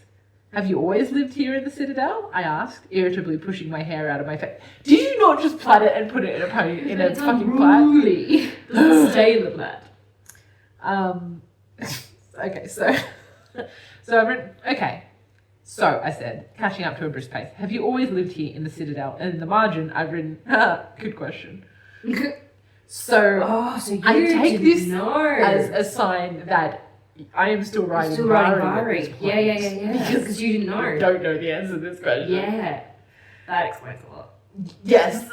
Speaker 1: Have you always lived here in the Citadel? I asked, irritably pushing my hair out of my face. Did you not just plait it and put it in a pony in a fucking plait?
Speaker 2: Doesn't stay in the plait.
Speaker 1: Okay, so I've written, okay. So, I said, catching up to a brisk pace, have you always lived here in the Citadel? And in the margin, I've written, good question. So,
Speaker 2: so you
Speaker 1: I take this
Speaker 2: know.
Speaker 1: as a sign that I am still writing Vari.
Speaker 2: Yeah. Because you didn't know.
Speaker 1: I don't know the answer to this question.
Speaker 2: Yeah. That explains a lot.
Speaker 1: Yes.
Speaker 2: See,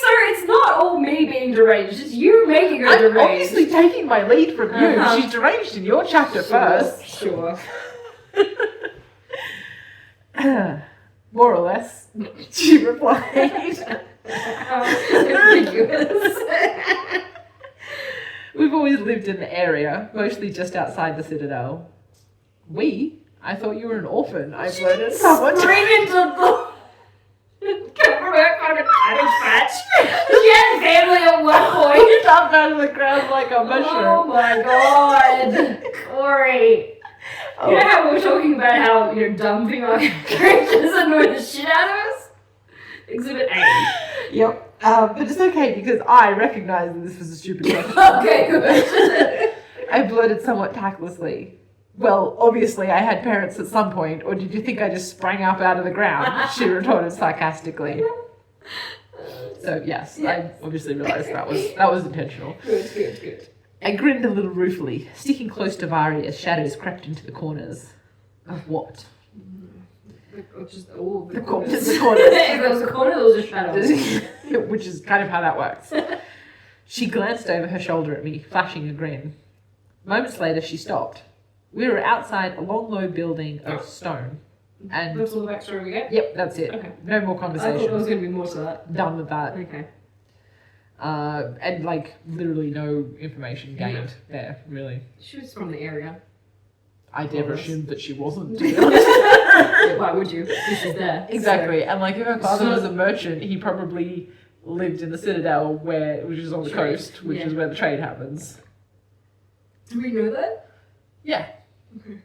Speaker 2: so it's not all me being deranged, it's you making her
Speaker 1: I'm
Speaker 2: deranged.
Speaker 1: obviously taking my lead from you.
Speaker 2: Uh-huh.
Speaker 1: She's deranged in your chapter first.
Speaker 2: Sure.
Speaker 1: More or less, she replied.
Speaker 2: Ambiguous.
Speaker 1: We've always lived in the area, mostly just outside the Citadel. We? I thought you were an orphan, I blurted. Someone
Speaker 2: Scream into the... Come from her fucking Cabbage Patch. She had family at one point.
Speaker 1: up out of the ground like a mushroom.
Speaker 2: Oh my god. Cori.
Speaker 1: Oh.
Speaker 2: You know how we were talking about how you're dumb female characters annoy the shit out of us? Exhibit A.
Speaker 1: Yep. But it's okay because I recognise that this was a stupid question.
Speaker 2: Okay, good.
Speaker 1: I blurted somewhat tactlessly. Well, obviously I had parents at some point, or did you think I just sprang up out of the ground? She retorted sarcastically. So yes, I obviously realised that was intentional.
Speaker 2: Good.
Speaker 1: I grinned a little ruefully, sticking close to Vari as shadows crept into the corners. Of what?
Speaker 2: Just all the
Speaker 1: corners.
Speaker 2: If there was a corner, there was a shadow.
Speaker 1: Which is kind of how that works. She glanced over her shoulder at me, flashing a grin. Moments later, she stopped. We were outside a long, low building of stone. And
Speaker 2: That's all the backstory we get?
Speaker 1: yep, that's it.
Speaker 2: Okay.
Speaker 1: No more
Speaker 2: I thought
Speaker 1: conversation.
Speaker 2: there was going to be more to that.
Speaker 1: Done with that.
Speaker 2: Okay.
Speaker 1: And like literally no information gained there, really.
Speaker 2: She was from the area.
Speaker 1: I never assumed that she wasn't.
Speaker 2: Why would you? If she's there.
Speaker 1: Exactly. And like if her father was a merchant, he probably lived in the Citadel which is on the
Speaker 2: Trade.
Speaker 1: coast, which is where the trade happens.
Speaker 2: Do we know that?
Speaker 1: Yeah.
Speaker 2: Okay.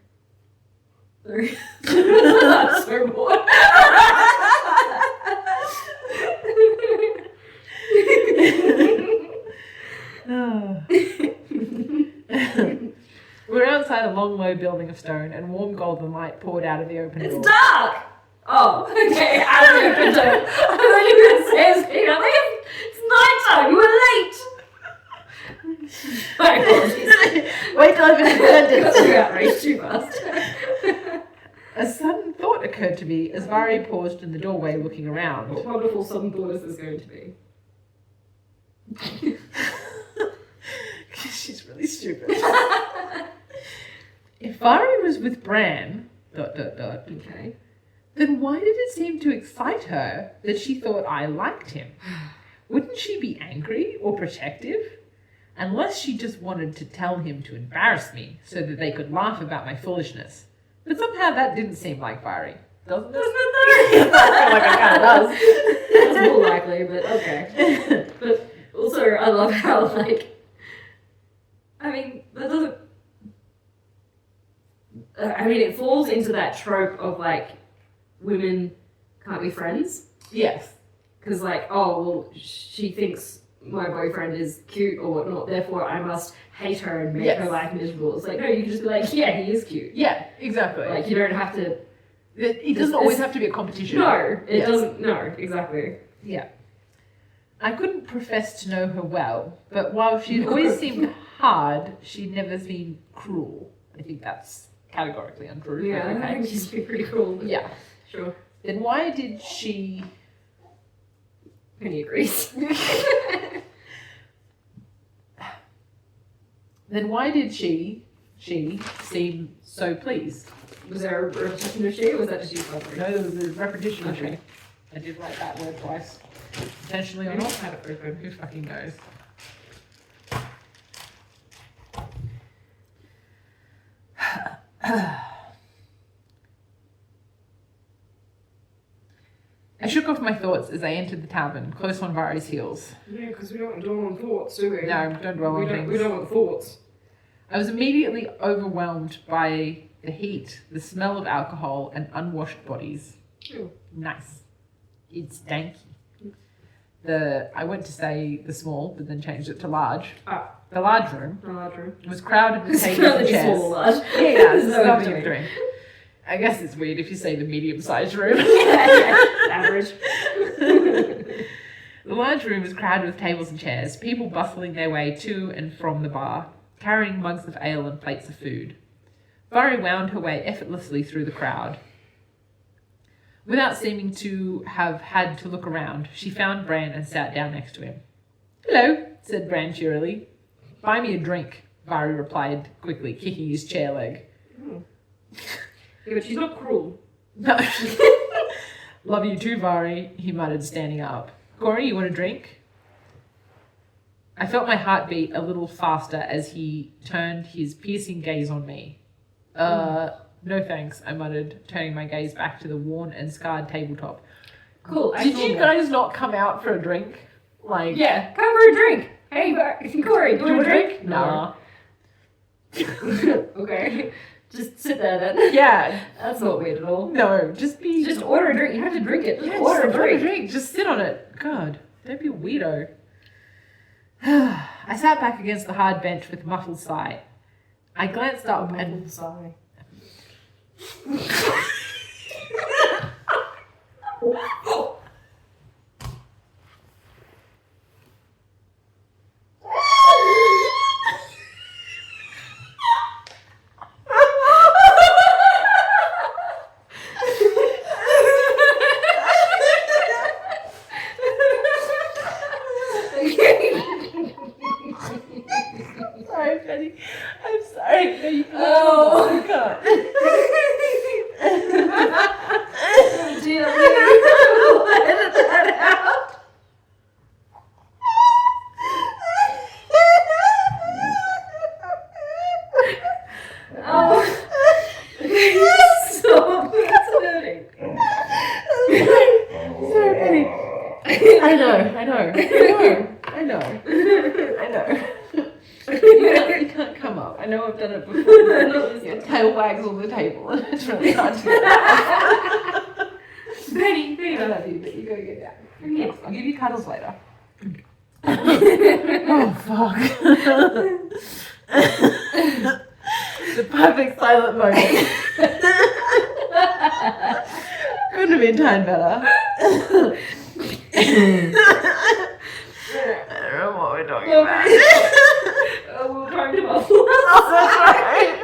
Speaker 2: Sorry. I'm so bored.
Speaker 1: We're outside a long, low building of stone, and warm golden light poured out of the open door.
Speaker 2: It's dark! Oh, okay, out of the open door. I thought you were going to say it's night time, you were late! My apologies.
Speaker 1: Wait till I finish the sentence.
Speaker 2: You outraged too fast.
Speaker 1: A sudden thought occurred to me as Vari paused in the doorway looking around.
Speaker 2: What wonderful sudden thought is this going to be?
Speaker 1: She's really stupid. If Vari was with Bran, ...
Speaker 2: Okay.
Speaker 1: then why did it seem to excite her that she thought I liked him? Wouldn't she be angry or protective? Unless she just wanted to tell him to embarrass me so that they could laugh about my foolishness. But somehow that didn't seem like Vari. Doesn't it? I feel like it kind of does.
Speaker 2: That's more likely, but okay. But also, I love how, like, I mean, that doesn't. I mean, it falls into that trope of, like, women can't be friends.
Speaker 1: Yes.
Speaker 2: Because, like, oh, well, she thinks my boyfriend is cute or whatnot, therefore I must hate her and make her life miserable. It's like, no, you can just be like, yeah, he is cute.
Speaker 1: Yeah, exactly.
Speaker 2: Like, you don't have to.
Speaker 1: It doesn't always have to be a competition.
Speaker 2: No, it doesn't. No, exactly.
Speaker 1: Yeah. I couldn't profess to know her well, but while she'd always seemed hard, she'd never been cruel. I think that's categorically untrue.
Speaker 2: Yeah,
Speaker 1: but
Speaker 2: I think she's pretty cool. But
Speaker 1: yeah.
Speaker 2: Sure.
Speaker 1: Then why did she...
Speaker 2: Penny agrees.
Speaker 1: Then why did she seem so pleased?
Speaker 2: Was there a repetition of she, or was that just you suffering?
Speaker 1: No, there was a repetition of
Speaker 2: Okay.
Speaker 1: she. I did write that word twice. Intentionally or
Speaker 2: Maybe
Speaker 1: not?
Speaker 2: I had it open.
Speaker 1: Who fucking knows? I shook off my thoughts as I entered the tavern, close on Vari's heels.
Speaker 2: Yeah, because we don't dwell on thoughts, do we?
Speaker 1: No, don't dwell on things.
Speaker 2: We don't want thoughts.
Speaker 1: I was immediately overwhelmed by the heat, the smell of alcohol, and unwashed bodies.
Speaker 2: Ooh.
Speaker 1: Nice. It's danky. I went to say the small, but then changed it to large.
Speaker 2: Ah.
Speaker 1: The large room
Speaker 2: The large room.
Speaker 1: was crowded with
Speaker 2: It's
Speaker 1: tables and
Speaker 2: really
Speaker 1: chairs.
Speaker 2: small or large.
Speaker 1: Yeah, it's
Speaker 2: So
Speaker 1: not
Speaker 2: weird.
Speaker 1: doing. I guess it's weird if you say the medium-sized room.
Speaker 2: Yeah, average.
Speaker 1: The large room was crowded with tables and chairs, people bustling their way to and from the bar, carrying mugs of ale and plates of food. Vari wound her way effortlessly through the crowd. Without seeming to have had to look around, she found Bran and sat down next to him. "Hello," said Bran cheerily. "Buy me a drink," Vari replied quickly, kicking his chair leg.
Speaker 2: Yeah, but she's not cruel.
Speaker 1: No. "Love you too, Vari," he muttered, standing up. "Cori, you want a drink?" I felt my heart beat a little faster as he turned his piercing gaze on me. No thanks," I muttered, turning my gaze back to the worn and scarred tabletop.
Speaker 2: Cool.
Speaker 1: Did you guys not come out for a drink? Like,
Speaker 2: Yeah, come for a drink. Hey, Cori, do you want a drink?
Speaker 1: Nah.
Speaker 2: Okay. Just sit there then.
Speaker 1: Yeah.
Speaker 2: That's not weird at all.
Speaker 1: No, just
Speaker 2: order a drink. You have to drink it. Just
Speaker 1: yeah,
Speaker 2: order
Speaker 1: just
Speaker 2: a drink.
Speaker 1: Just sit on it. God, don't be a weirdo. I sat back against the hard bench with a muffled sigh. I glanced up and
Speaker 2: Sorry.
Speaker 1: Sorry, Penny. I'm sorry. No, you can't.
Speaker 2: Oh.
Speaker 1: You can't.
Speaker 2: Dear me. Edit that out. Oh. So fascinating.
Speaker 1: Sorry, Penny. I know. You can't come up. I know I've done it before. Your tail wags on the table and it's really hard to get out.
Speaker 2: Benny, I love you, but you gotta get down.
Speaker 1: Yes, I'll give you cuddles later. Oh, fuck. The perfect silent moment. Couldn't have been timed better. I don't know what we're talking about.
Speaker 2: Oh, we were trying to muffle.
Speaker 1: Oh, that's right.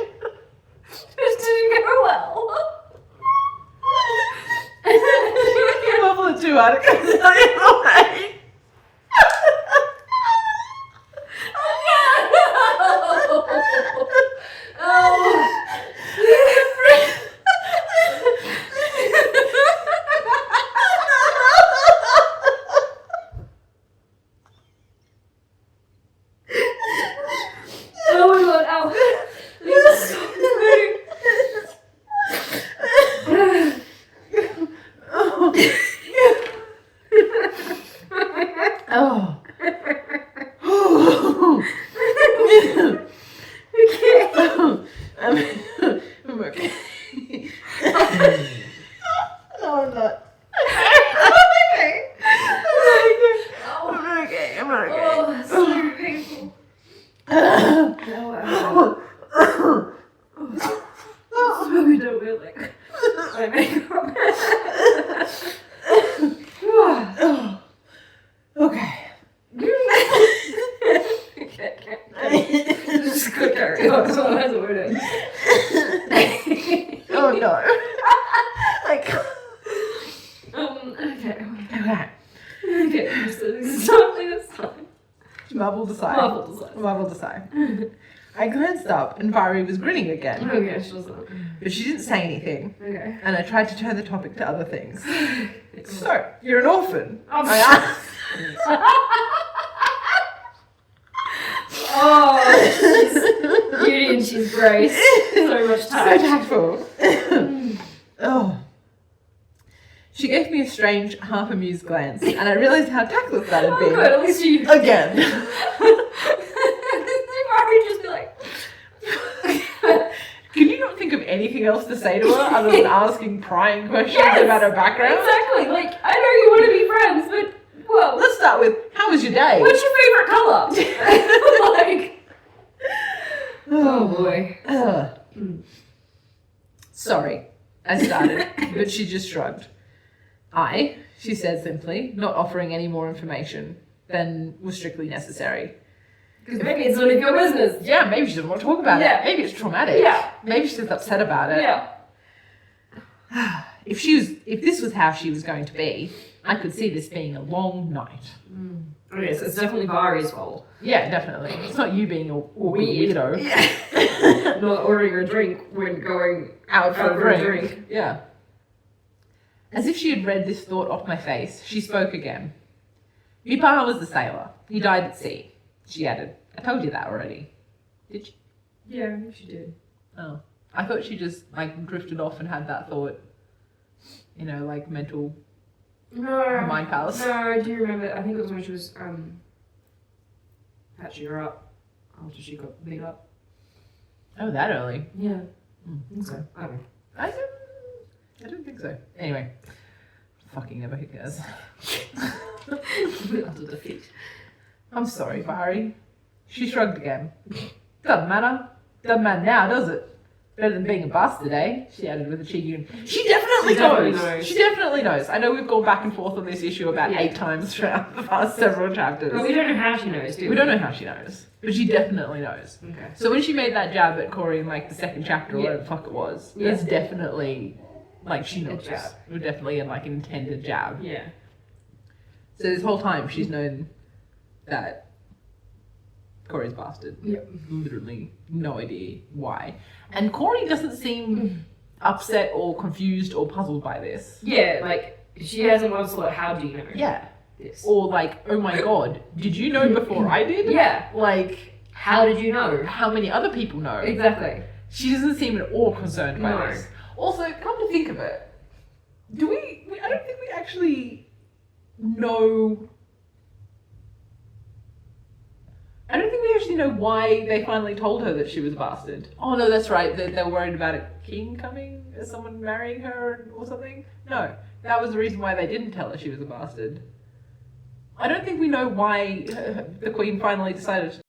Speaker 2: This didn't go well.
Speaker 1: You muffle it too hard, it goes the other way.
Speaker 2: Oh my god, ow. This is so hurting.
Speaker 1: Oh. I'm okay. No, I'm not. I'm okay. I'm okay.
Speaker 2: Oh, that's so painful. Oh, so we don't feel like my makeup.
Speaker 1: Okay.
Speaker 2: Just go carry on. So that's what we're doing.
Speaker 1: Oh no. Like.
Speaker 2: Okay.
Speaker 1: Okay.
Speaker 2: Okay, something this time.
Speaker 1: Marvel decide.
Speaker 2: Marvel decide.
Speaker 1: Marvel decide. I glanced up and Vari was grinning again,
Speaker 2: Okay, she was not.
Speaker 1: but she didn't say anything,
Speaker 2: Okay.
Speaker 1: and I tried to turn the topic to other things. So, you're an orphan.
Speaker 2: I'm
Speaker 1: I asked.
Speaker 2: Oh, she's beauty and she's grace. So much
Speaker 1: So
Speaker 2: time.
Speaker 1: tactful. Oh. She gave me a strange, half-amused glance, and I realised how tactless that had
Speaker 2: Oh,
Speaker 1: been.
Speaker 2: good. At least you.
Speaker 1: Again.
Speaker 2: They've already just be like.
Speaker 1: Can you not think of anything else to say to her other than asking prying questions about her background.
Speaker 2: Exactly. Like, I know you want to be friends, but, well,
Speaker 1: Let's start with, how was your day?
Speaker 2: what's your favorite color? Like, oh boy.
Speaker 1: Sorry, I started, but she just shrugged. She said simply, not offering any more information than was strictly necessary.
Speaker 2: Because maybe it's none of your business.
Speaker 1: Yeah, maybe she doesn't want to talk about it. Maybe it's traumatic.
Speaker 2: Yeah.
Speaker 1: Maybe she's upset about it.
Speaker 2: Yeah.
Speaker 1: If this was how she was going to be, I could see this being a long night.
Speaker 2: Okay, so it's definitely Vari's fault.
Speaker 1: Yeah, definitely. It's not you being a weirdo.
Speaker 2: Yeah. Not ordering a drink when going
Speaker 1: Out for a drink. Yeah. As if she had read this thought off my face, she spoke again. My pa was a sailor. He died at sea. She added. I told you that already. Did she?
Speaker 2: Yeah, I think she did.
Speaker 1: Oh. I thought she just, like, drifted off and had that thought. You know, like, mental mind palace.
Speaker 2: No, I do remember. I think it was when she was patching her up after she got beat up.
Speaker 1: Oh, that early?
Speaker 2: Yeah.
Speaker 1: I
Speaker 2: think so. I don't know.
Speaker 1: I don't think so. Anyway. Fucking never who cares.
Speaker 2: After defeat.
Speaker 1: I'm sorry, Vari. She shrugged again. Doesn't matter. Doesn't matter now, does it? Better than being a bastard, eh? She added with a cheeky grin. She definitely knows. She definitely knows. I know we've gone back and forth on this issue about 8 times throughout the past several chapters.
Speaker 2: But we don't know how she knows, do we?
Speaker 1: We don't know how she knows. But she definitely knows.
Speaker 2: Okay.
Speaker 1: So when she made that jab at Cori in, like, the second chapter or whatever the fuck it was, it's definitely, like, she knows.
Speaker 2: jab.
Speaker 1: It was definitely, like, an intended jab.
Speaker 2: Yeah.
Speaker 1: So this whole time she's known that Cori's bastard.
Speaker 2: Yep.
Speaker 1: Literally no idea why. And Cori doesn't seem upset or confused or puzzled by this.
Speaker 2: Yeah, like, she hasn't once thought, how do you know?
Speaker 1: Yeah.
Speaker 2: This.
Speaker 1: Or like, oh my god, did you know before I did?
Speaker 2: Yeah.
Speaker 1: Like,
Speaker 2: How did you know?
Speaker 1: how many other people know?
Speaker 2: Exactly.
Speaker 1: She doesn't seem at all concerned by
Speaker 2: No.
Speaker 1: this. Also, come to think of it, I don't think we actually know. I don't think we actually know why they finally told her that she was a bastard. Oh no, that's right. They were worried about a king coming, someone marrying her or something. No, that was the reason why they didn't tell her she was a bastard. I don't think we know why the queen finally decided to